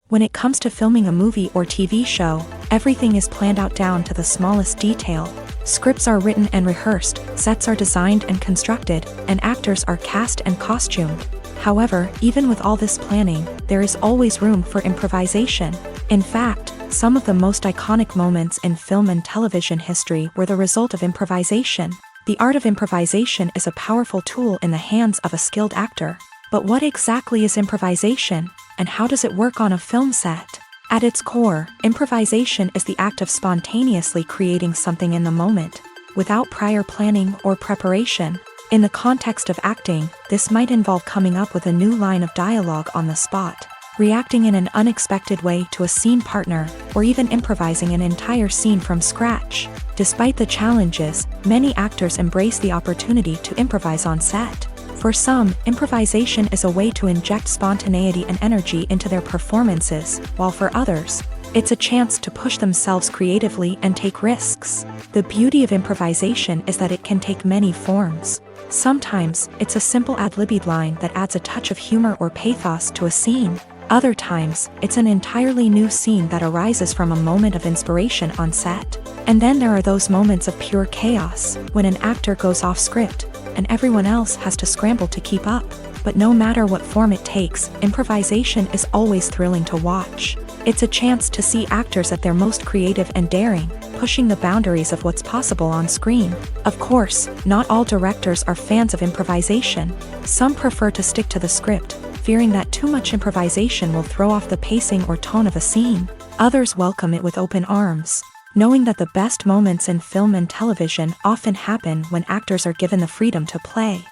When it comes to filming a movie or TV show, everything is planned out down to the smallest detail. Scripts are written and rehearsed, sets are designed and constructed, and actors are cast and costumed. However, even with all this planning, there is always room for improvisation. In fact, some of the most iconic moments in film and television history were the result of improvisation. The art of improvisation is a powerful tool in the hands of a skilled actor. But what exactly is improvisation, and how does it work on a film set? At its core, improvisation is the act of spontaneously creating something in the moment, without prior planning or preparation. In the context of acting, this might involve coming up with a new line of dialogue on the spot, reacting in an unexpected way to a scene partner, or even improvising an entire scene from scratch. Despite the challenges, many actors embrace the opportunity to improvise on set. For some, improvisation is a way to inject spontaneity and energy into their performances, while for others, it's a chance to push themselves creatively and take risks. The beauty of improvisation is that it can take many forms. Sometimes, it's a simple ad-libbed line that adds a touch of humor or pathos to a scene. Other times, it's an entirely new scene that arises from a moment of inspiration on set. And then there are those moments of pure chaos, when an actor goes off script, and everyone else has to scramble to keep up. But no matter what form it takes, improvisation is always thrilling to watch. It's a chance to see actors at their most creative and daring, pushing the boundaries of what's possible on screen. Of course, not all directors are fans of improvisation. Some prefer to stick to the script, fearing that too much improvisation will throw off the pacing or tone of a scene. Others welcome it with open arms, knowing that the best moments in film and television often happen when actors are given the freedom to play.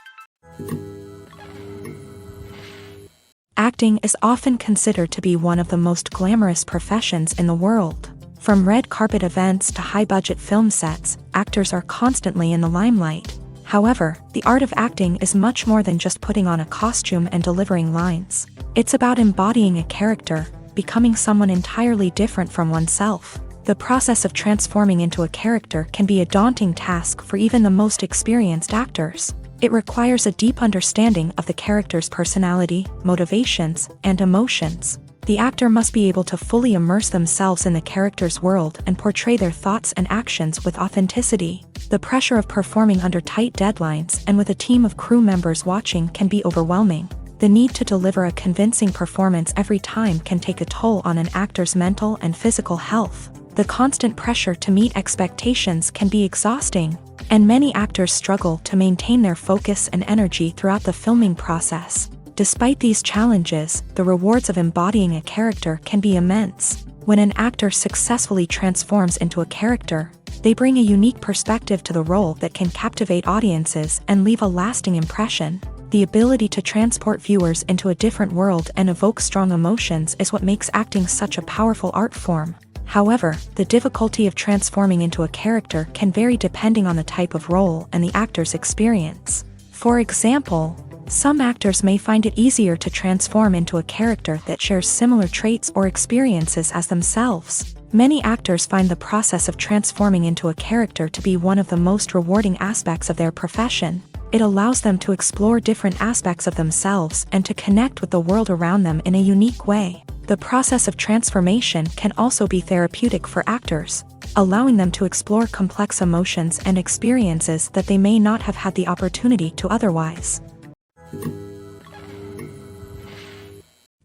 Acting is often considered to be one of the most glamorous professions in the world. From red carpet events to high-budget film sets, actors are constantly in the limelight. However, the art of acting is much more than just putting on a costume and delivering lines. It's about embodying a character, becoming someone entirely different from oneself. The process of transforming into a character can be a daunting task for even the most experienced actors. It requires a deep understanding of the character's personality, motivations, and emotions. The actor must be able to fully immerse themselves in the character's world and portray their thoughts and actions with authenticity. The pressure of performing under tight deadlines and with a team of crew members watching can be overwhelming. The need to deliver a convincing performance every time can take a toll on an actor's mental and physical health. The constant pressure to meet expectations can be exhausting, and many actors struggle to maintain their focus and energy throughout the filming process. Despite these challenges, the rewards of embodying a character can be immense. When an actor successfully transforms into a character, they bring a unique perspective to the role that can captivate audiences and leave a lasting impression. The ability to transport viewers into a different world and evoke strong emotions is what makes acting such a powerful art form. However, the difficulty of transforming into a character can vary depending on the type of role and the actor's experience. For example, some actors may find it easier to transform into a character that shares similar traits or experiences as themselves. Many actors find the process of transforming into a character to be one of the most rewarding aspects of their profession. It allows them to explore different aspects of themselves and to connect with the world around them in a unique way. The process of transformation can also be therapeutic for actors, allowing them to explore complex emotions and experiences that they may not have had the opportunity to otherwise.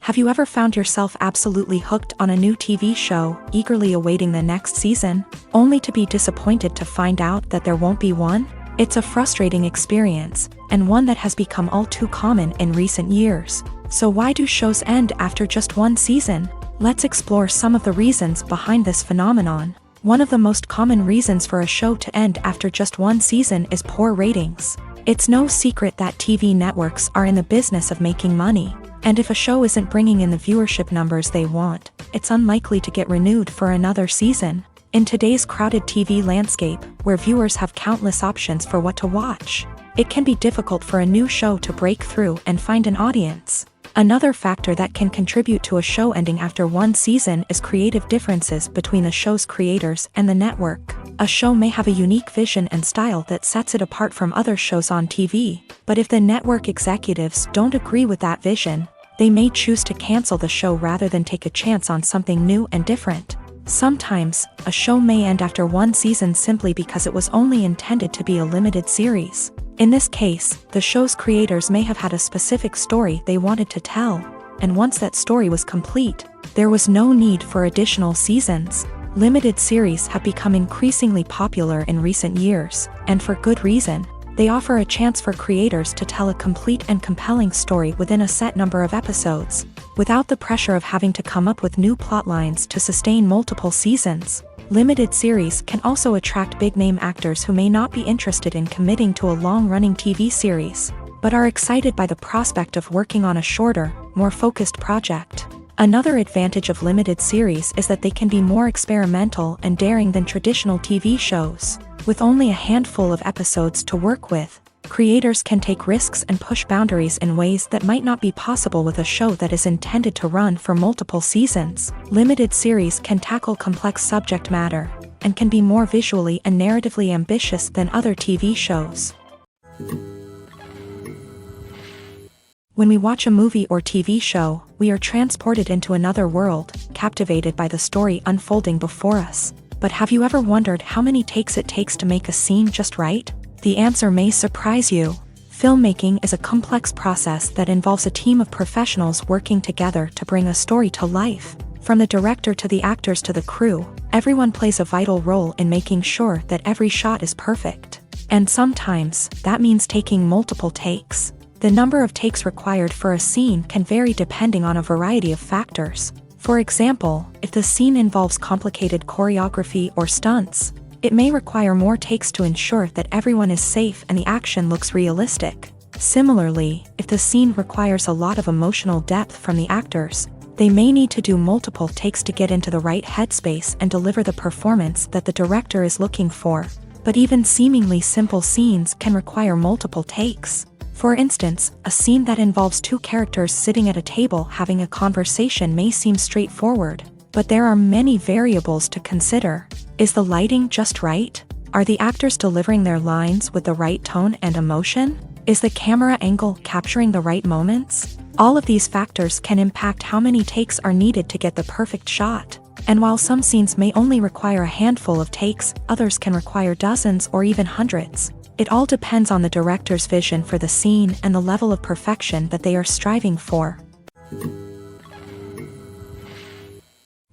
Have you ever found yourself absolutely hooked on a new TV show, eagerly awaiting the next season, only to be disappointed to find out that there won't be one? It's a frustrating experience, and one that has become all too common in recent years. So why do shows end after just one season? Let's explore some of the reasons behind this phenomenon. One of the most common reasons for a show to end after just one season is poor ratings. It's no secret that TV networks are in the business of making money, and if a show isn't bringing in the viewership numbers they want, it's unlikely to get renewed for another season. In today's crowded TV landscape, where viewers have countless options for what to watch, it can be difficult for a new show to break through and find an audience. Another factor that can contribute to a show ending after one season is creative differences between the show's creators and the network. A show may have a unique vision and style that sets it apart from other shows on TV, but if the network executives don't agree with that vision, they may choose to cancel the show rather than take a chance on something new and different. Sometimes, a show may end after one season simply because it was only intended to be a limited series. In this case, the show's creators may have had a specific story they wanted to tell, and once that story was complete, there was no need for additional seasons. Limited series have become increasingly popular in recent years, and for good reason. They offer a chance for creators to tell a complete and compelling story within a set number of episodes, without the pressure of having to come up with new plotlines to sustain multiple seasons. Limited series can also attract big-name actors who may not be interested in committing to a long-running TV series, but are excited by the prospect of working on a shorter, more focused project. Another advantage of limited series is that they can be more experimental and daring than traditional TV shows. With only a handful of episodes to work with, creators can take risks and push boundaries in ways that might not be possible with a show that is intended to run for multiple seasons. Limited series can tackle complex subject matter, and can be more visually and narratively ambitious than other TV shows. When we watch a movie or TV show, we are transported into another world, captivated by the story unfolding before us. But have you ever wondered how many takes it takes to make a scene just right? The answer may surprise you. Filmmaking is a complex process that involves a team of professionals working together to bring a story to life. From the director to the actors to the crew, everyone plays a vital role in making sure that every shot is perfect. And sometimes, that means taking multiple takes. The number of takes required for a scene can vary depending on a variety of factors. For example, if the scene involves complicated choreography or stunts, it may require more takes to ensure that everyone is safe and the action looks realistic. Similarly, if the scene requires a lot of emotional depth from the actors, they may need to do multiple takes to get into the right headspace and deliver the performance that the director is looking for. But even seemingly simple scenes can require multiple takes. For instance, a scene that involves two characters sitting at a table having a conversation may seem straightforward, but there are many variables to consider. Is the lighting just right? Are the actors delivering their lines with the right tone and emotion? Is the camera angle capturing the right moments? All of these factors can impact how many takes are needed to get the perfect shot. And while some scenes may only require a handful of takes, others can require dozens or even hundreds. It all depends on the director's vision for the scene and the level of perfection that they are striving for.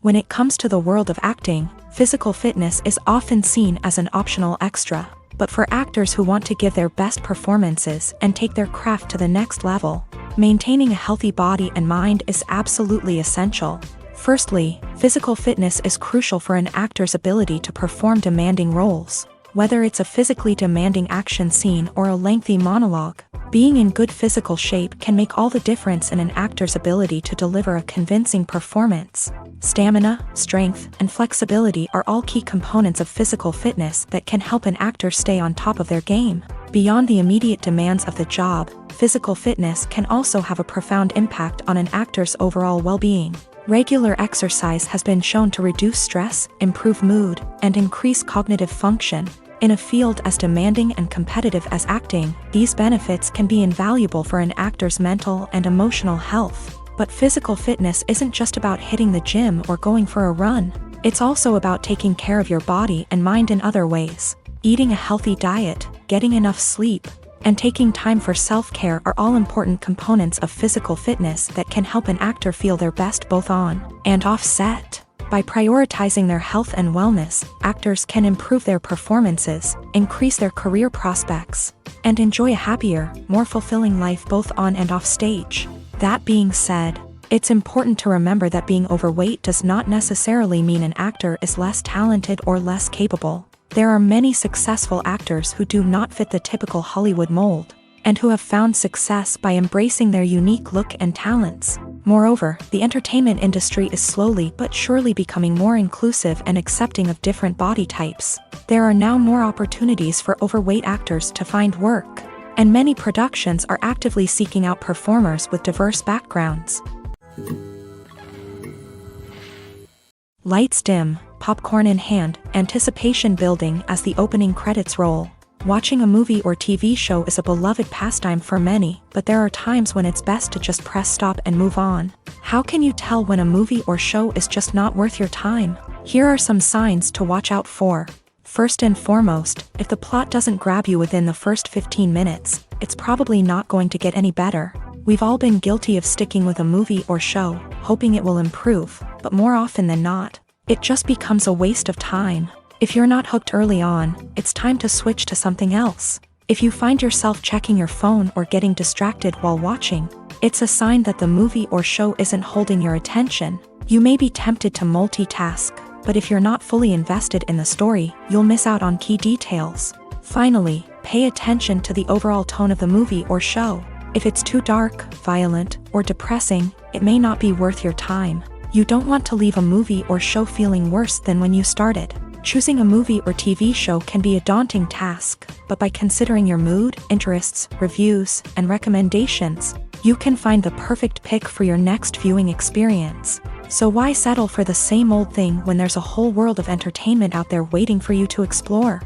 When it comes to the world of acting, physical fitness is often seen as an optional extra. But for actors who want to give their best performances and take their craft to the next level, maintaining a healthy body and mind is absolutely essential. Firstly, physical fitness is crucial for an actor's ability to perform demanding roles. Whether it's a physically demanding action scene or a lengthy monologue, being in good physical shape can make all the difference in an actor's ability to deliver a convincing performance. Stamina, strength, and flexibility are all key components of physical fitness that can help an actor stay on top of their game. Beyond the immediate demands of the job, physical fitness can also have a profound impact on an actor's overall well-being. Regular exercise has been shown to reduce stress, improve mood, and increase cognitive function. In a field as demanding and competitive as acting, these benefits can be invaluable for an actor's mental and emotional health. But physical fitness isn't just about hitting the gym or going for a run. It's also about taking care of your body and mind in other ways. Eating a healthy diet, getting enough sleep, and taking time for self-care are all important components of physical fitness that can help an actor feel their best both on and off set. By prioritizing their health and wellness, actors can improve their performances, increase their career prospects, and enjoy a happier, more fulfilling life both on and off stage. That being said, it's important to remember that being overweight does not necessarily mean an actor is less talented or less capable. There are many successful actors who do not fit the typical Hollywood mold, and who have found success by embracing their unique look and talents. Moreover, the entertainment industry is slowly but surely becoming more inclusive and accepting of different body types. There are now more opportunities for overweight actors to find work, and many productions are actively seeking out performers with diverse backgrounds. Lights dim, popcorn in hand, anticipation building as the opening credits roll. Watching a movie or TV show is a beloved pastime for many, but there are times when it's best to just press stop and move on. How can you tell when a movie or show is just not worth your time? Here are some signs to watch out for. First and foremost, if the plot doesn't grab you within the first 15 minutes, it's probably not going to get any better. We've all been guilty of sticking with a movie or show, hoping it will improve, but more often than not, it just becomes a waste of time. If you're not hooked early on, it's time to switch to something else. If you find yourself checking your phone or getting distracted while watching, it's a sign that the movie or show isn't holding your attention. You may be tempted to multitask, but if you're not fully invested in the story, you'll miss out on key details. Finally, pay attention to the overall tone of the movie or show. If it's too dark, violent, or depressing, it may not be worth your time. You don't want to leave a movie or show feeling worse than when you started. Choosing a movie or TV show can be a daunting task, but by considering your mood, interests, reviews, and recommendations, you can find the perfect pick for your next viewing experience. So why settle for the same old thing when there's a whole world of entertainment out there waiting for you to explore?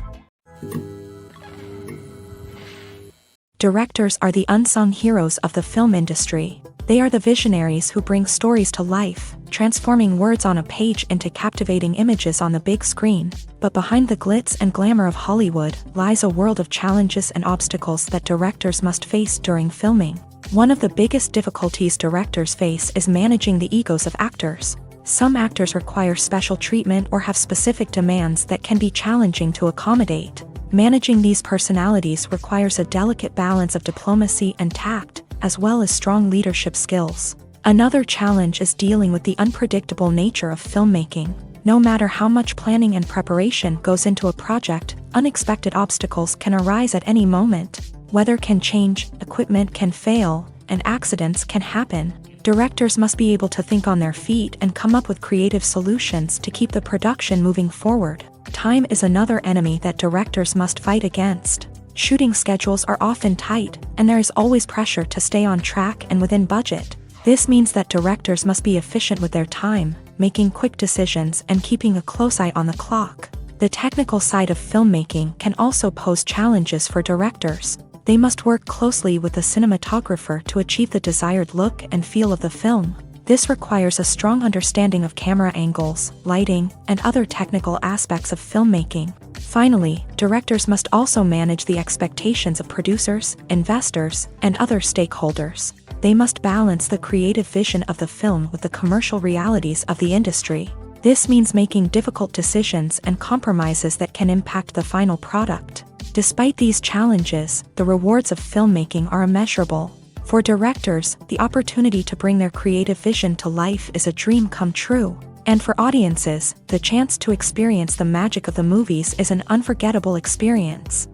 Directors are the unsung heroes of the film industry. They are the visionaries who bring stories to life, transforming words on a page into captivating images on the big screen. But behind the glitz and glamour of Hollywood lies a world of challenges and obstacles that directors must face during filming. One of the biggest difficulties directors face is managing the egos of actors. Some actors require special treatment or have specific demands that can be challenging to accommodate. Managing these personalities requires a delicate balance of diplomacy and tact, as well as strong leadership skills. Another challenge is dealing with the unpredictable nature of filmmaking. No matter how much planning and preparation goes into a project, unexpected obstacles can arise at any moment. Weather can change, equipment can fail, and accidents can happen. Directors must be able to think on their feet and come up with creative solutions to keep the production moving forward. Time is another enemy that directors must fight against. Shooting schedules are often tight, and there is always pressure to stay on track and within budget. This means that directors must be efficient with their time, making quick decisions and keeping a close eye on the clock. The technical side of filmmaking can also pose challenges for directors. They must work closely with the cinematographer to achieve the desired look and feel of the film. This requires a strong understanding of camera angles, lighting, and other technical aspects of filmmaking. Finally, directors must also manage the expectations of producers, investors, and other stakeholders. They must balance the creative vision of the film with the commercial realities of the industry. This means making difficult decisions and compromises that can impact the final product. Despite these challenges, the rewards of filmmaking are immeasurable. For directors, the opportunity to bring their creative vision to life is a dream come true. And for audiences, the chance to experience the magic of the movies is an unforgettable experience.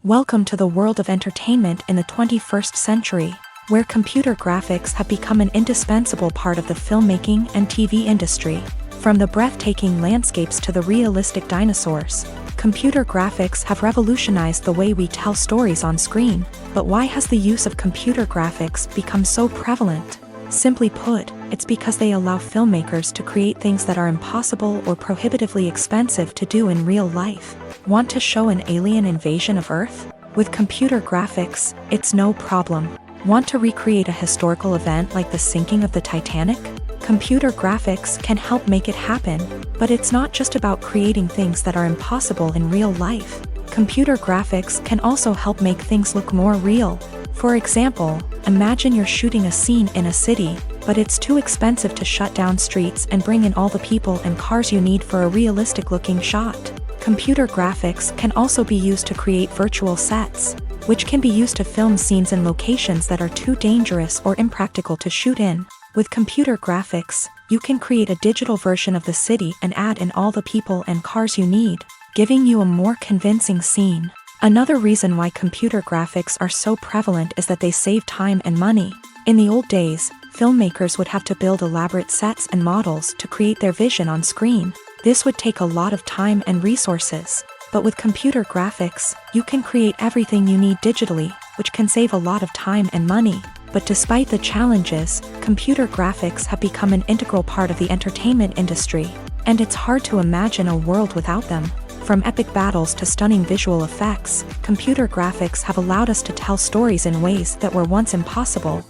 Welcome to the world of entertainment in the 21st century, where computer graphics have become an indispensable part of the filmmaking and TV industry. From the breathtaking landscapes to the realistic dinosaurs, computer graphics have revolutionized the way we tell stories on screen. But why has the use of computer graphics become so prevalent? Simply put, it's because they allow filmmakers to create things that are impossible or prohibitively expensive to do in real life. Want to show an alien invasion of Earth? With computer graphics, it's no problem. Want to recreate a historical event like the sinking of the Titanic? Computer graphics can help make it happen, but it's not just about creating things that are impossible in real life. Computer graphics can also help make things look more real. For example, imagine you're shooting a scene in a city, but it's too expensive to shut down streets and bring in all the people and cars you need for a realistic-looking shot. Computer graphics can also be used to create virtual sets, which can be used to film scenes in locations that are too dangerous or impractical to shoot in. With computer graphics, you can create a digital version of the city and add in all the people and cars you need, giving you a more convincing scene. Another reason why computer graphics are so prevalent is that they save time and money. In the old days, filmmakers would have to build elaborate sets and models to create their vision on screen. This would take a lot of time and resources. But with computer graphics, you can create everything you need digitally, which can save a lot of time and money. But despite the challenges, computer graphics have become an integral part of the entertainment industry, and it's hard to imagine a world without them. From epic battles to stunning visual effects, computer graphics have allowed us to tell stories in ways that were once impossible.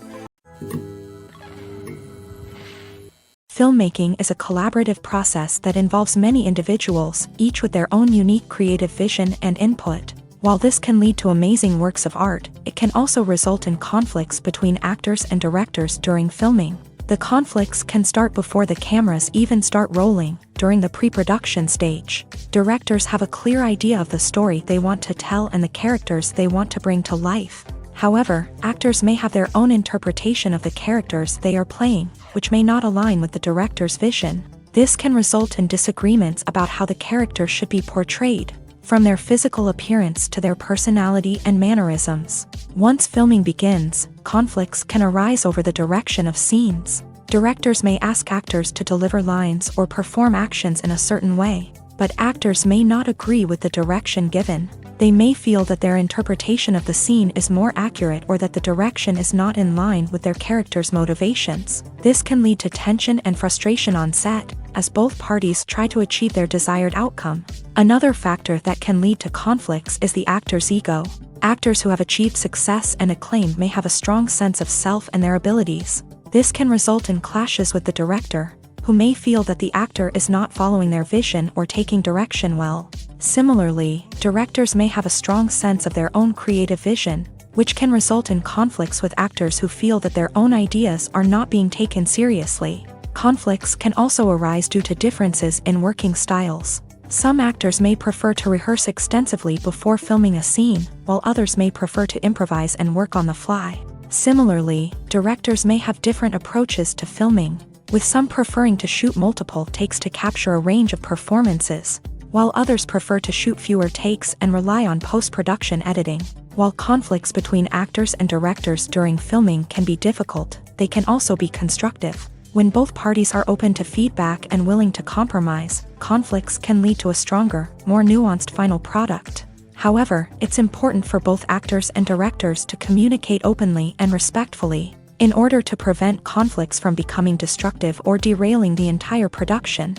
Filmmaking is a collaborative process that involves many individuals, each with their own unique creative vision and input. While this can lead to amazing works of art, it can also result in conflicts between actors and directors during filming. The conflicts can start before the cameras even start rolling, during the pre-production stage. Directors have a clear idea of the story they want to tell and the characters they want to bring to life. However, actors may have their own interpretation of the characters they are playing, which may not align with the director's vision. This can result in disagreements about how the character should be portrayed, from their physical appearance to their personality and mannerisms. Once filming begins, conflicts can arise over the direction of scenes. Directors may ask actors to deliver lines or perform actions in a certain way, but actors may not agree with the direction given. They may feel that their interpretation of the scene is more accurate or that the direction is not in line with their character's motivations. This can lead to tension and frustration on set, as both parties try to achieve their desired outcome. Another factor that can lead to conflicts is the actor's ego. Actors who have achieved success and acclaim may have a strong sense of self and their abilities. This can result in clashes with the director, who may feel that the actor is not following their vision or taking direction well. Similarly, directors may have a strong sense of their own creative vision, which can result in conflicts with actors who feel that their own ideas are not being taken seriously. Conflicts can also arise due to differences in working styles. Some actors may prefer to rehearse extensively before filming a scene, while others may prefer to improvise and work on the fly. Similarly, directors may have different approaches to filming, with some preferring to shoot multiple takes to capture a range of performances, while others prefer to shoot fewer takes and rely on post-production editing. While conflicts between actors and directors during filming can be difficult, they can also be constructive. When both parties are open to feedback and willing to compromise, conflicts can lead to a stronger, more nuanced final product. However, it's important for both actors and directors to communicate openly and respectfully, in order to prevent conflicts from becoming destructive or derailing the entire production.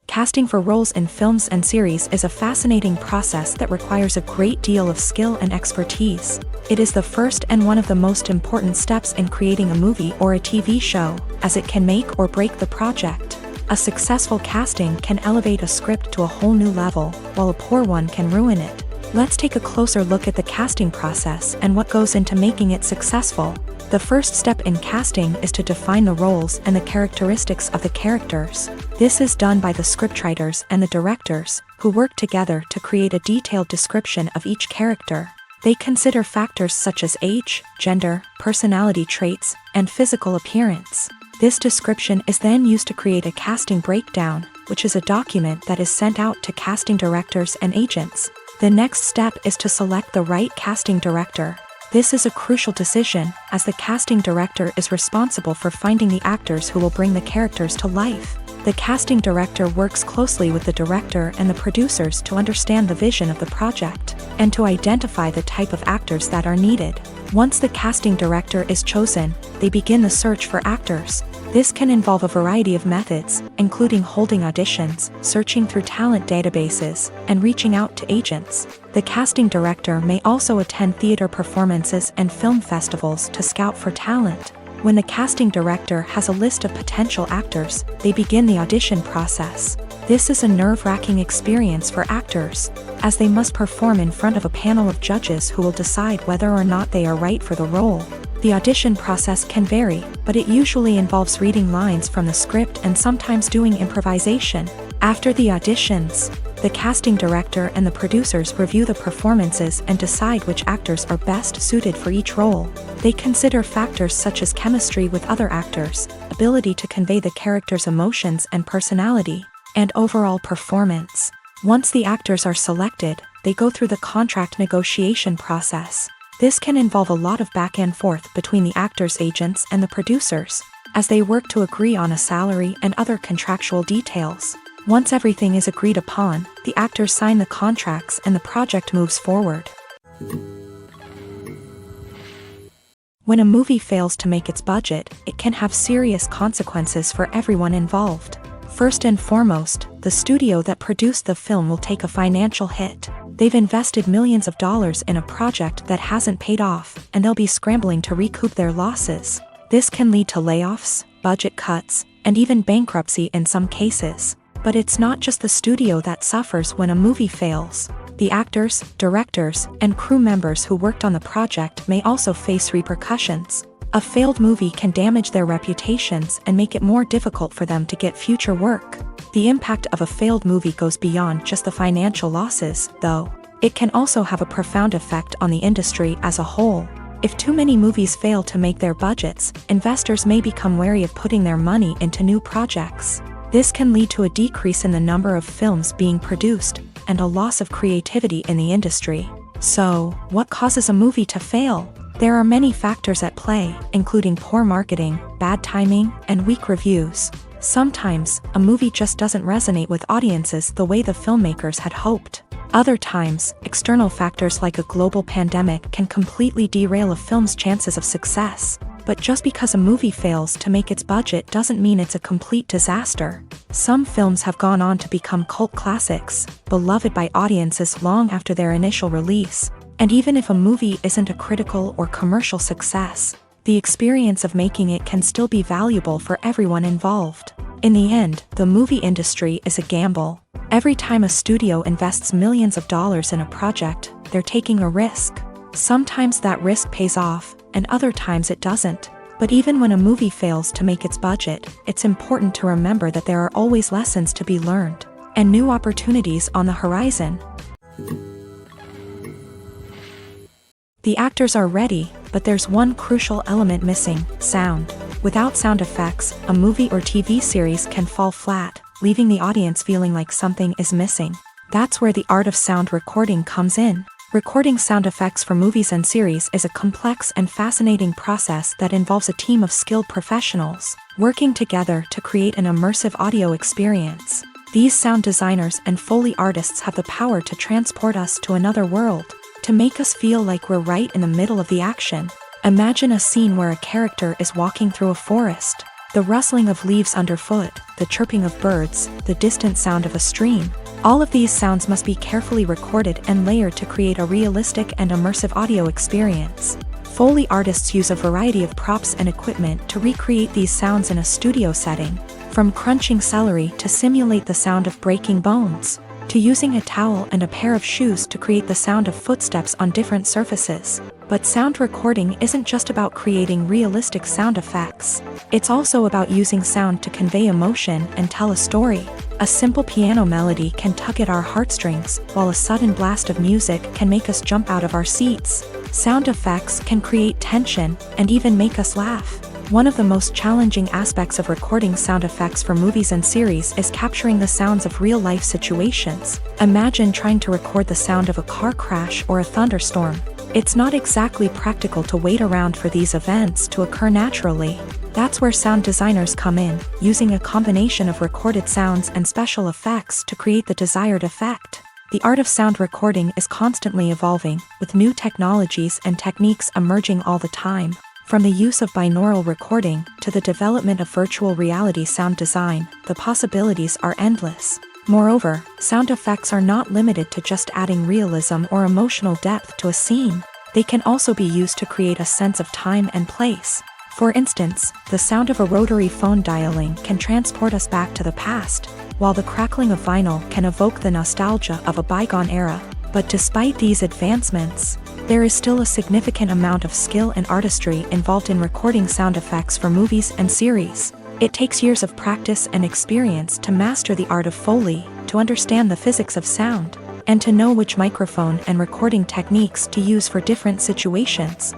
Casting for roles in films and series is a fascinating process that requires a great deal of skill and expertise. It is the first and one of the most important steps in creating a movie or a TV show, as it can make or break the project. A successful casting can elevate a script to a whole new level, while a poor one can ruin it. Let's take a closer look at the casting process and what goes into making it successful. The first step in casting is to define the roles and the characteristics of the characters. This is done by the scriptwriters and the directors, who work together to create a detailed description of each character. They consider factors such as age, gender, personality traits, and physical appearance. This description is then used to create a casting breakdown, which is a document that is sent out to casting directors and agents. The next step is to select the right casting director. This is a crucial decision, as the casting director is responsible for finding the actors who will bring the characters to life. The casting director works closely with the director and the producers to understand the vision of the project, and to identify the type of actors that are needed. Once the casting director is chosen, they begin the search for actors. This can involve a variety of methods, including holding auditions, searching through talent databases, and reaching out to agents. The casting director may also attend theater performances and film festivals to scout for talent. When the casting director has a list of potential actors, they begin the audition process. This is a nerve-wracking experience for actors, as they must perform in front of a panel of judges who will decide whether or not they are right for the role. The audition process can vary, but it usually involves reading lines from the script and sometimes doing improvisation. After the auditions, the casting director and the producers review the performances and decide which actors are best suited for each role. They consider factors such as chemistry with other actors, ability to convey the character's emotions and personality, and overall performance. Once the actors are selected, they go through the contract negotiation process. This can involve a lot of back and forth between the actors' agents and the producers, as they work to agree on a salary and other contractual details. Once everything is agreed upon, the actors sign the contracts and the project moves forward. When a movie fails to make its budget, it can have serious consequences for everyone involved. First and foremost, the studio that produced the film will take a financial hit. They've invested millions of dollars in a project that hasn't paid off, and they'll be scrambling to recoup their losses. This can lead to layoffs, budget cuts, and even bankruptcy in some cases. But it's not just the studio that suffers when a movie fails. The actors, directors, and crew members who worked on the project may also face repercussions. A failed movie can damage their reputations and make it more difficult for them to get future work. The impact of a failed movie goes beyond just the financial losses, though. It can also have a profound effect on the industry as a whole. If too many movies fail to make their budgets, investors may become wary of putting their money into new projects. This can lead to a decrease in the number of films being produced, and a loss of creativity in the industry. So, what causes a movie to fail? There are many factors at play, including poor marketing, bad timing, and weak reviews. Sometimes, a movie just doesn't resonate with audiences the way the filmmakers had hoped. Other times, external factors like a global pandemic can completely derail a film's chances of success. But just because a movie fails to make its budget doesn't mean it's a complete disaster. Some films have gone on to become cult classics, beloved by audiences long after their initial release. And even if a movie isn't a critical or commercial success, the experience of making it can still be valuable for everyone involved. In the end, the movie industry is a gamble. Every time a studio invests millions of dollars in a project, they're taking a risk. Sometimes that risk pays off, and other times it doesn't. But even when a movie fails to make its budget, it's important to remember that there are always lessons to be learned, and new opportunities on the horizon. The actors are ready, but there's one crucial element missing: sound. Without sound effects, a movie or TV series can fall flat, leaving the audience feeling like something is missing. That's where the art of sound recording comes in. Recording sound effects for movies and series is a complex and fascinating process that involves a team of skilled professionals working together to create an immersive audio experience. These sound designers and Foley artists have the power to transport us to another world, to make us feel like we're right in the middle of the action. Imagine a scene where a character is walking through a forest. The rustling of leaves underfoot, the chirping of birds, the distant sound of a stream. All of these sounds must be carefully recorded and layered to create a realistic and immersive audio experience. Foley artists use a variety of props and equipment to recreate these sounds in a studio setting, from crunching celery to simulate the sound of breaking bones, to using a towel and a pair of shoes to create the sound of footsteps on different surfaces. But sound recording isn't just about creating realistic sound effects. It's also about using sound to convey emotion and tell a story. A simple piano melody can tug at our heartstrings, while a sudden blast of music can make us jump out of our seats. Sound effects can create tension and even make us laugh. One of the most challenging aspects of recording sound effects for movies and series is capturing the sounds of real-life situations. Imagine trying to record the sound of a car crash or a thunderstorm. It's not exactly practical to wait around for these events to occur naturally. That's where sound designers come in, using a combination of recorded sounds and special effects to create the desired effect. The art of sound recording is constantly evolving, with new technologies and techniques emerging all the time. From the use of binaural recording to the development of virtual reality sound design, the possibilities are endless. Moreover, sound effects are not limited to just adding realism or emotional depth to a scene. They can also be used to create a sense of time and place. For instance, the sound of a rotary phone dialing can transport us back to the past, while the crackling of vinyl can evoke the nostalgia of a bygone era. But despite these advancements, there is still a significant amount of skill and artistry involved in recording sound effects for movies and series. It takes years of practice and experience to master the art of Foley, to understand the physics of sound, and to know which microphone and recording techniques to use for different situations.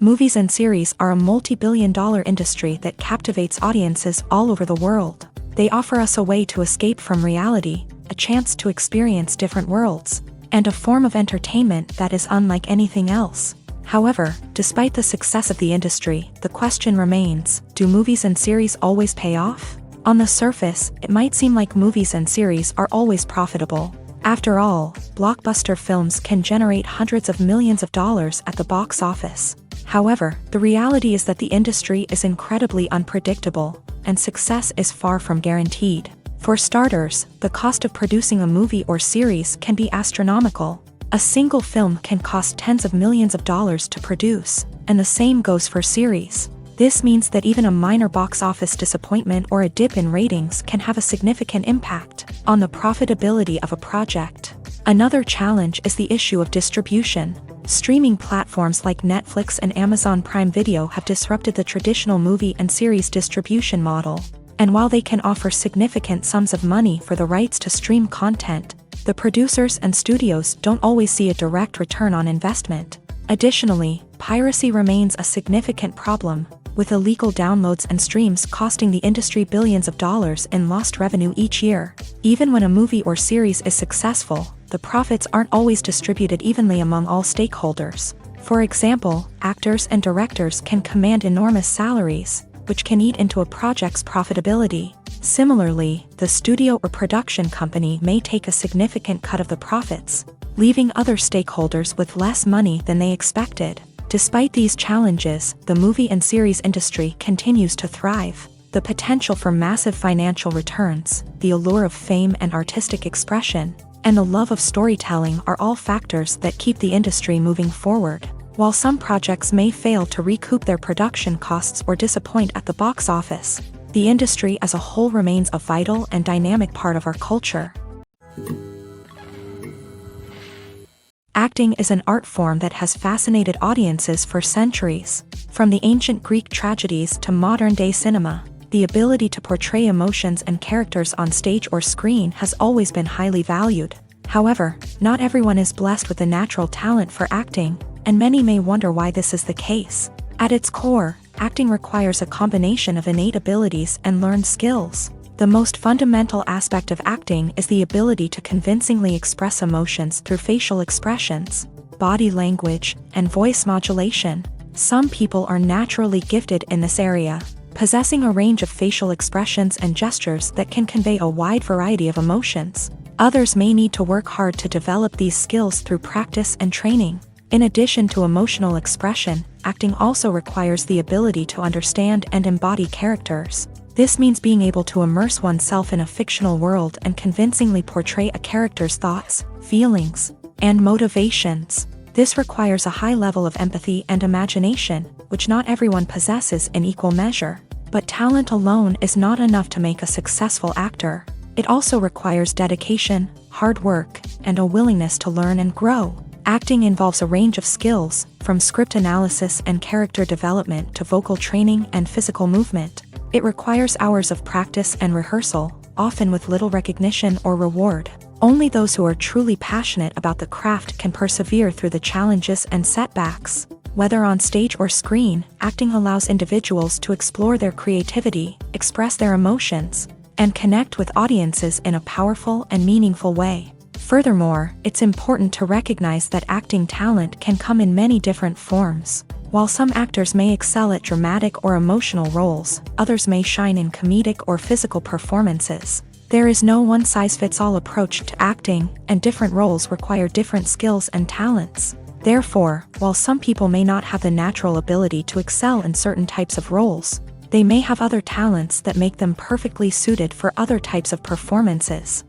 Movies and series are a multi-billion-dollar industry that captivates audiences all over the world. They offer us a way to escape from reality, a chance to experience different worlds, and a form of entertainment that is unlike anything else. However, despite the success of the industry, the question remains, do movies and series always pay off? On the surface, it might seem like movies and series are always profitable. After all, blockbuster films can generate hundreds of millions of dollars at the box office. However, the reality is that the industry is incredibly unpredictable, and success is far from guaranteed. For starters, the cost of producing a movie or series can be astronomical. A single film can cost tens of millions of dollars to produce, and the same goes for series. This means that even a minor box office disappointment or a dip in ratings can have a significant impact on the profitability of a project. Another challenge is the issue of distribution. Streaming platforms like Netflix and Amazon Prime Video have disrupted the traditional movie and series distribution model. And while they can offer significant sums of money for the rights to stream content, the producers and studios don't always see a direct return on investment. Additionally, piracy remains a significant problem, with illegal downloads and streams costing the industry billions of dollars in lost revenue each year. Even when a movie or series is successful, the profits aren't always distributed evenly among all stakeholders. For example, actors and directors can command enormous salaries, which can eat into a project's profitability. Similarly, the studio or production company may take a significant cut of the profits, leaving other stakeholders with less money than they expected. Despite these challenges, the movie and series industry continues to thrive. The potential for massive financial returns, the allure of fame and artistic expression, and the love of storytelling are all factors that keep the industry moving forward. While some projects may fail to recoup their production costs or disappoint at the box office, the industry as a whole remains a vital and dynamic part of our culture. Acting is an art form that has fascinated audiences for centuries. From the ancient Greek tragedies to modern-day cinema, the ability to portray emotions and characters on stage or screen has always been highly valued. However, not everyone is blessed with a natural talent for acting, and many may wonder why this is the case. At its core, acting requires a combination of innate abilities and learned skills. The most fundamental aspect of acting is the ability to convincingly express emotions through facial expressions, body language, and voice modulation. Some people are naturally gifted in this area, possessing a range of facial expressions and gestures that can convey a wide variety of emotions. Others may need to work hard to develop these skills through practice and training. In addition to emotional expression, acting also requires the ability to understand and embody characters. This means being able to immerse oneself in a fictional world and convincingly portray a character's thoughts, feelings, and motivations. This requires a high level of empathy and imagination, which not everyone possesses in equal measure. But talent alone is not enough to make a successful actor. It also requires dedication, hard work, and a willingness to learn and grow. Acting involves a range of skills, from script analysis and character development to vocal training and physical movement. It requires hours of practice and rehearsal, often with little recognition or reward. Only those who are truly passionate about the craft can persevere through the challenges and setbacks. Whether on stage or screen, acting allows individuals to explore their creativity, express their emotions, and connect with audiences in a powerful and meaningful way. Furthermore, it's important to recognize that acting talent can come in many different forms. While some actors may excel at dramatic or emotional roles, others may shine in comedic or physical performances. There is no one-size-fits-all approach to acting, and different roles require different skills and talents. Therefore, while some people may not have the natural ability to excel in certain types of roles, they may have other talents that make them perfectly suited for other types of performances.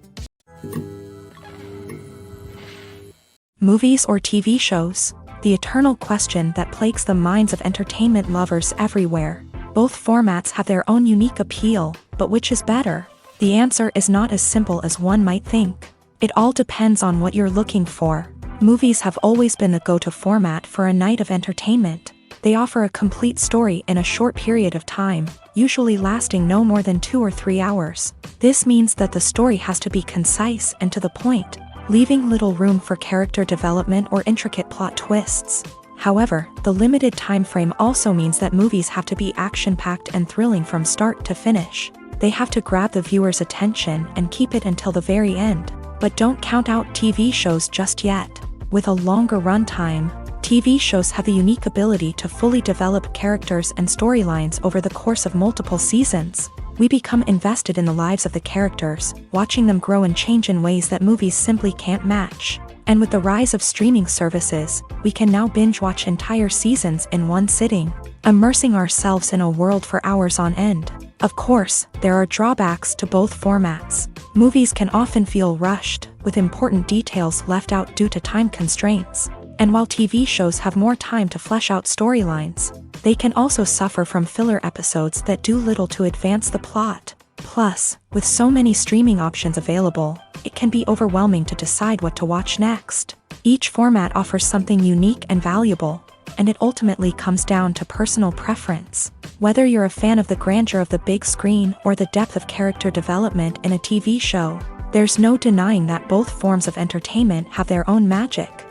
Movies or TV shows? The eternal question that plagues the minds of entertainment lovers everywhere. Both formats have their own unique appeal, but which is better? The answer is not as simple as one might think. It all depends on what you're looking for. Movies have always been the go-to format for a night of entertainment. They offer a complete story in a short period of time, usually lasting no more than 2 or 3 hours. This means that the story has to be concise and to the point, leaving little room for character development or intricate plot twists. However, the limited time frame also means that movies have to be action-packed and thrilling from start to finish. They have to grab the viewer's attention and keep it until the very end. But don't count out TV shows just yet. With a longer runtime, TV shows have the unique ability to fully develop characters and storylines over the course of multiple seasons. We become invested in the lives of the characters, watching them grow and change in ways that movies simply can't match. And with the rise of streaming services, we can now binge-watch entire seasons in one sitting, immersing ourselves in a world for hours on end. Of course, there are drawbacks to both formats. Movies can often feel rushed, with important details left out due to time constraints. And while TV shows have more time to flesh out storylines, they can also suffer from filler episodes that do little to advance the plot. Plus, with so many streaming options available, it can be overwhelming to decide what to watch next. Each format offers something unique and valuable, and it ultimately comes down to personal preference. Whether you're a fan of the grandeur of the big screen or the depth of character development in a TV show, there's no denying that both forms of entertainment have their own magic.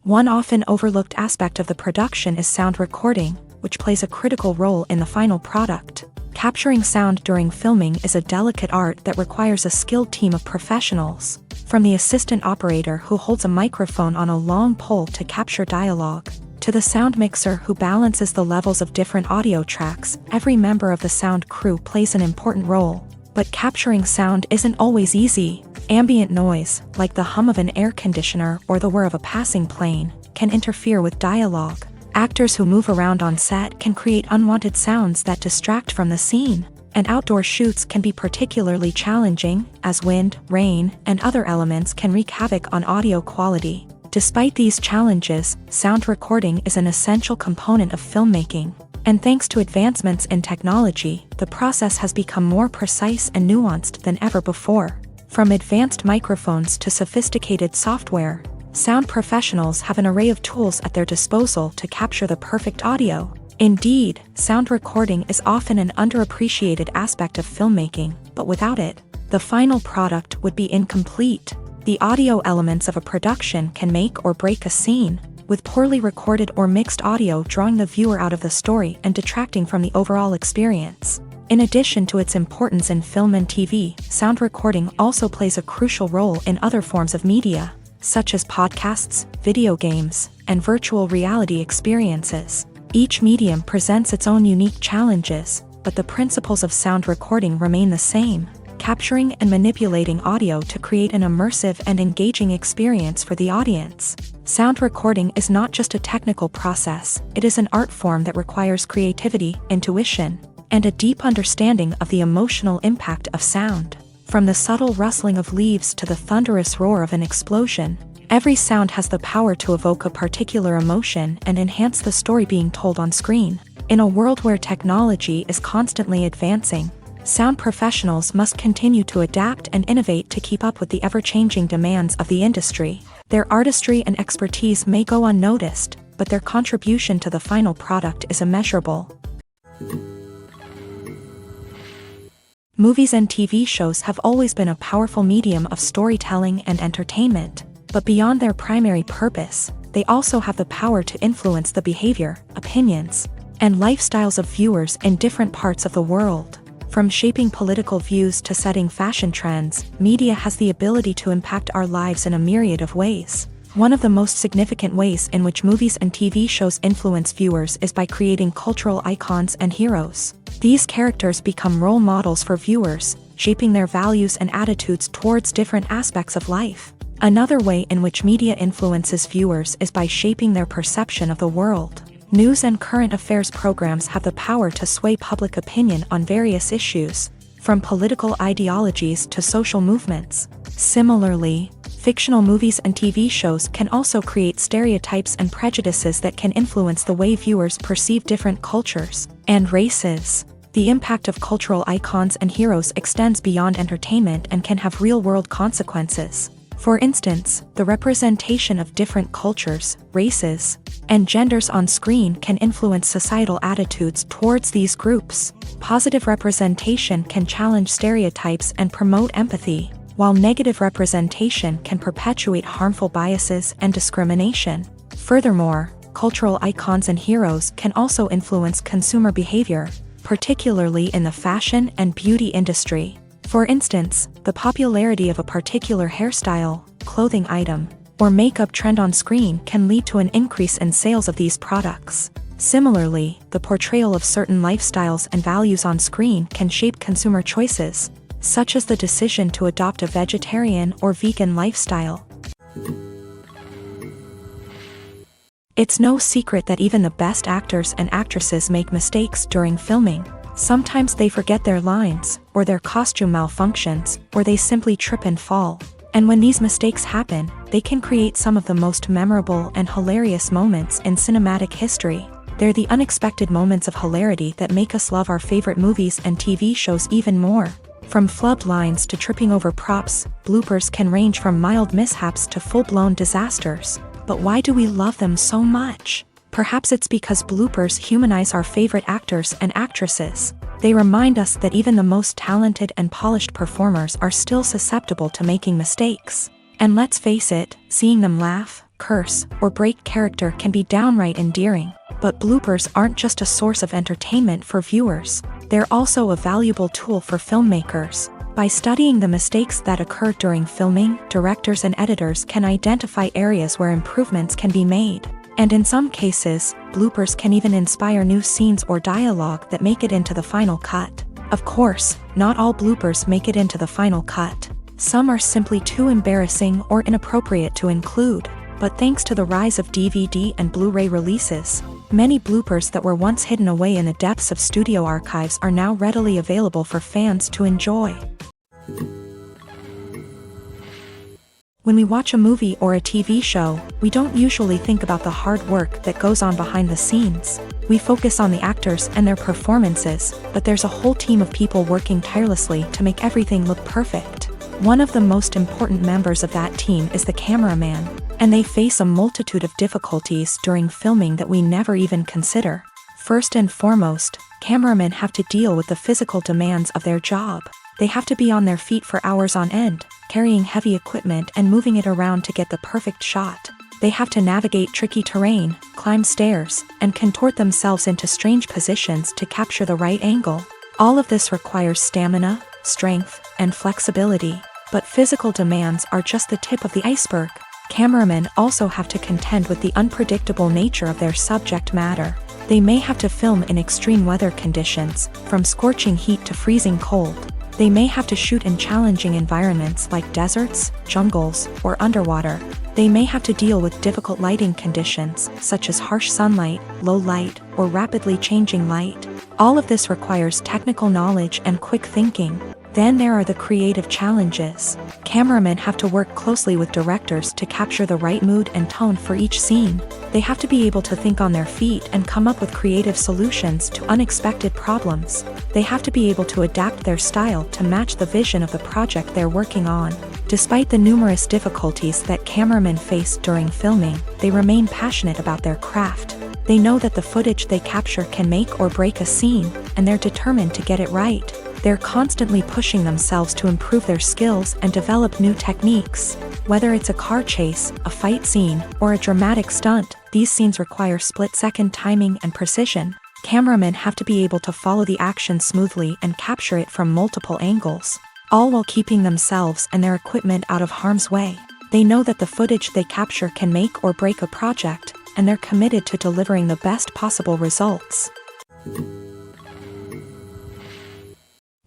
One often overlooked aspect of the production is sound recording, which plays a critical role in the final product. Capturing sound during filming is a delicate art that requires a skilled team of professionals. From the assistant operator who holds a microphone on a long pole to capture dialogue, to the sound mixer who balances the levels of different audio tracks, every member of the sound crew plays an important role. But capturing sound isn't always easy. Ambient noise, like the hum of an air conditioner or the whir of a passing plane, can interfere with dialogue. Actors who move around on set can create unwanted sounds that distract from the scene. And outdoor shoots can be particularly challenging, as wind, rain, and other elements can wreak havoc on audio quality. Despite these challenges, sound recording is an essential component of filmmaking. And thanks to advancements in technology, the process has become more precise and nuanced than ever before. From advanced microphones to sophisticated software, sound professionals have an array of tools at their disposal to capture the perfect audio. Indeed, sound recording is often an underappreciated aspect of filmmaking, but without it, the final product would be incomplete. The audio elements of a production can make or break a scene. with poorly recorded or mixed audio drawing the viewer out of the story and detracting from the overall experience. In addition to its importance in film and TV, sound recording also plays a crucial role in other forms of media, such as podcasts, video games, and virtual reality experiences. Each medium presents its own unique challenges, but the principles of sound recording remain the same, capturing and manipulating audio to create an immersive and engaging experience for the audience. Sound recording is not just a technical process, it is an art form that requires creativity, intuition, and a deep understanding of the emotional impact of sound. From the subtle rustling of leaves to the thunderous roar of an explosion, every sound has the power to evoke a particular emotion and enhance the story being told on screen. In a world where technology is constantly advancing, sound professionals must continue to adapt and innovate to keep up with the ever-changing demands of the industry. Their artistry and expertise may go unnoticed, but their contribution to the final product is immeasurable. Movies and TV shows have always been a powerful medium of storytelling and entertainment, but beyond their primary purpose, they also have the power to influence the behavior, opinions, and lifestyles of viewers in different parts of the world. From shaping political views to setting fashion trends, media has the ability to impact our lives in a myriad of ways. One of the most significant ways in which movies and TV shows influence viewers is by creating cultural icons and heroes. These characters become role models for viewers, shaping their values and attitudes towards different aspects of life. Another way in which media influences viewers is by shaping their perception of the world. News and current affairs programs have the power to sway public opinion on various issues, from political ideologies to social movements. Similarly, fictional movies and TV shows can also create stereotypes and prejudices that can influence the way viewers perceive different cultures and races. The impact of cultural icons and heroes extends beyond entertainment and can have real-world consequences. For instance, the representation of different cultures, races, and genders on screen can influence societal attitudes towards these groups. Positive representation can challenge stereotypes and promote empathy, while negative representation can perpetuate harmful biases and discrimination. Furthermore, cultural icons and heroes can also influence consumer behavior, particularly in the fashion and beauty industry. For instance, the popularity of a particular hairstyle, clothing item, or makeup trend on screen can lead to an increase in sales of these products. Similarly, the portrayal of certain lifestyles and values on screen can shape consumer choices, such as the decision to adopt a vegetarian or vegan lifestyle. It's no secret that even the best actors and actresses make mistakes during filming. Sometimes they forget their lines, or their costume malfunctions, or they simply trip and fall. And when these mistakes happen, they can create some of the most memorable and hilarious moments in cinematic history. They're the unexpected moments of hilarity that make us love our favorite movies and TV shows even more. From flubbed lines to tripping over props, bloopers can range from mild mishaps to full-blown disasters. But why do we love them so much? Perhaps it's because bloopers humanize our favorite actors and actresses. They remind us that even the most talented and polished performers are still susceptible to making mistakes. And let's face it, seeing them laugh, curse, or break character can be downright endearing. But bloopers aren't just a source of entertainment for viewers. They're also a valuable tool for filmmakers. By studying the mistakes that occur during filming, directors and editors can identify areas where improvements can be made. And in some cases, bloopers can even inspire new scenes or dialogue that make it into the final cut. Of course, not all bloopers make it into the final cut. Some are simply too embarrassing or inappropriate to include. But thanks to the rise of DVD and Blu-ray releases, many bloopers that were once hidden away in the depths of studio archives are now readily available for fans to enjoy. When we watch a movie or a TV show, we don't usually think about the hard work that goes on behind the scenes. We focus on the actors and their performances, but there's a whole team of people working tirelessly to make everything look perfect. One of the most important members of that team is the cameraman, and they face a multitude of difficulties during filming that we never even consider. First and foremost, cameramen have to deal with the physical demands of their job. They have to be on their feet for hours on end, carrying heavy equipment and moving it around to get the perfect shot. They have to navigate tricky terrain, climb stairs, and contort themselves into strange positions to capture the right angle. All of this requires stamina, strength, and flexibility. But physical demands are just the tip of the iceberg. Cameramen also have to contend with the unpredictable nature of their subject matter. They may have to film in extreme weather conditions, from scorching heat to freezing cold. They may have to shoot in challenging environments like deserts, jungles, or underwater. They may have to deal with difficult lighting conditions, such as harsh sunlight, low light, or rapidly changing light. All of this requires technical knowledge and quick thinking. Then there are the creative challenges. Cameramen have to work closely with directors to capture the right mood and tone for each scene. They have to be able to think on their feet and come up with creative solutions to unexpected problems. They have to be able to adapt their style to match the vision of the project they're working on. Despite the numerous difficulties that cameramen face during filming, they remain passionate about their craft. They know that the footage they capture can make or break a scene, and they're determined to get it right. They're constantly pushing themselves to improve their skills and develop new techniques. Whether it's a car chase, a fight scene, or a dramatic stunt, these scenes require split-second timing and precision. Cameramen have to be able to follow the action smoothly and capture it from multiple angles, all while keeping themselves and their equipment out of harm's way. They know that the footage they capture can make or break a project, and they're committed to delivering the best possible results.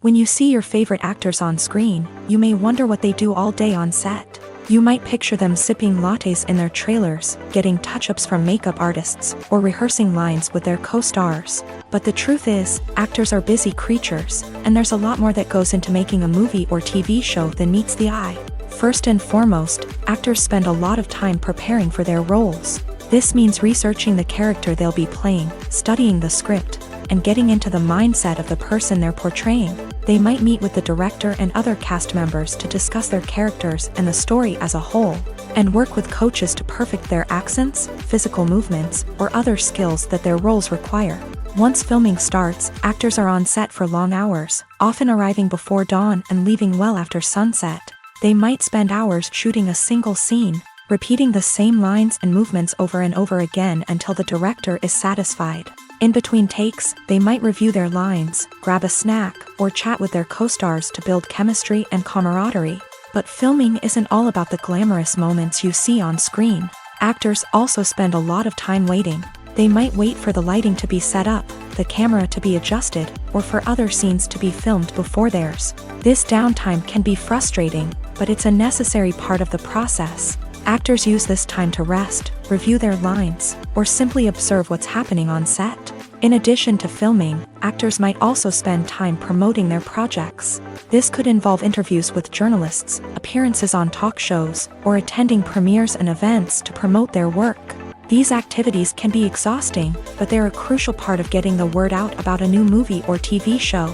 When you see your favorite actors on screen, you may wonder what they do all day on set. You might picture them sipping lattes in their trailers, getting touch-ups from makeup artists, or rehearsing lines with their co-stars. But the truth is, actors are busy creatures, and there's a lot more that goes into making a movie or TV show than meets the eye. First and foremost, actors spend a lot of time preparing for their roles. This means researching the character they'll be playing, studying the script, and getting into the mindset of the person they're portraying. They might meet with the director and other cast members to discuss their characters and the story as a whole, and work with coaches to perfect their accents, physical movements, or other skills that their roles require. Once filming starts, actors are on set for long hours, often arriving before dawn and leaving well after sunset. They might spend hours shooting a single scene, repeating the same lines and movements over and over again until the director is satisfied. In between takes, they might review their lines, grab a snack, or chat with their co-stars to build chemistry and camaraderie. But filming isn't all about the glamorous moments you see on screen. Actors also spend a lot of time waiting. They might wait for the lighting to be set up, the camera to be adjusted, or for other scenes to be filmed before theirs. This downtime can be frustrating, but it's a necessary part of the process. Actors use this time to rest, review their lines, or simply observe what's happening on set. In addition to filming, actors might also spend time promoting their projects. This could involve interviews with journalists, appearances on talk shows, or attending premieres and events to promote their work. These activities can be exhausting, but they're a crucial part of getting the word out about a new movie or TV show.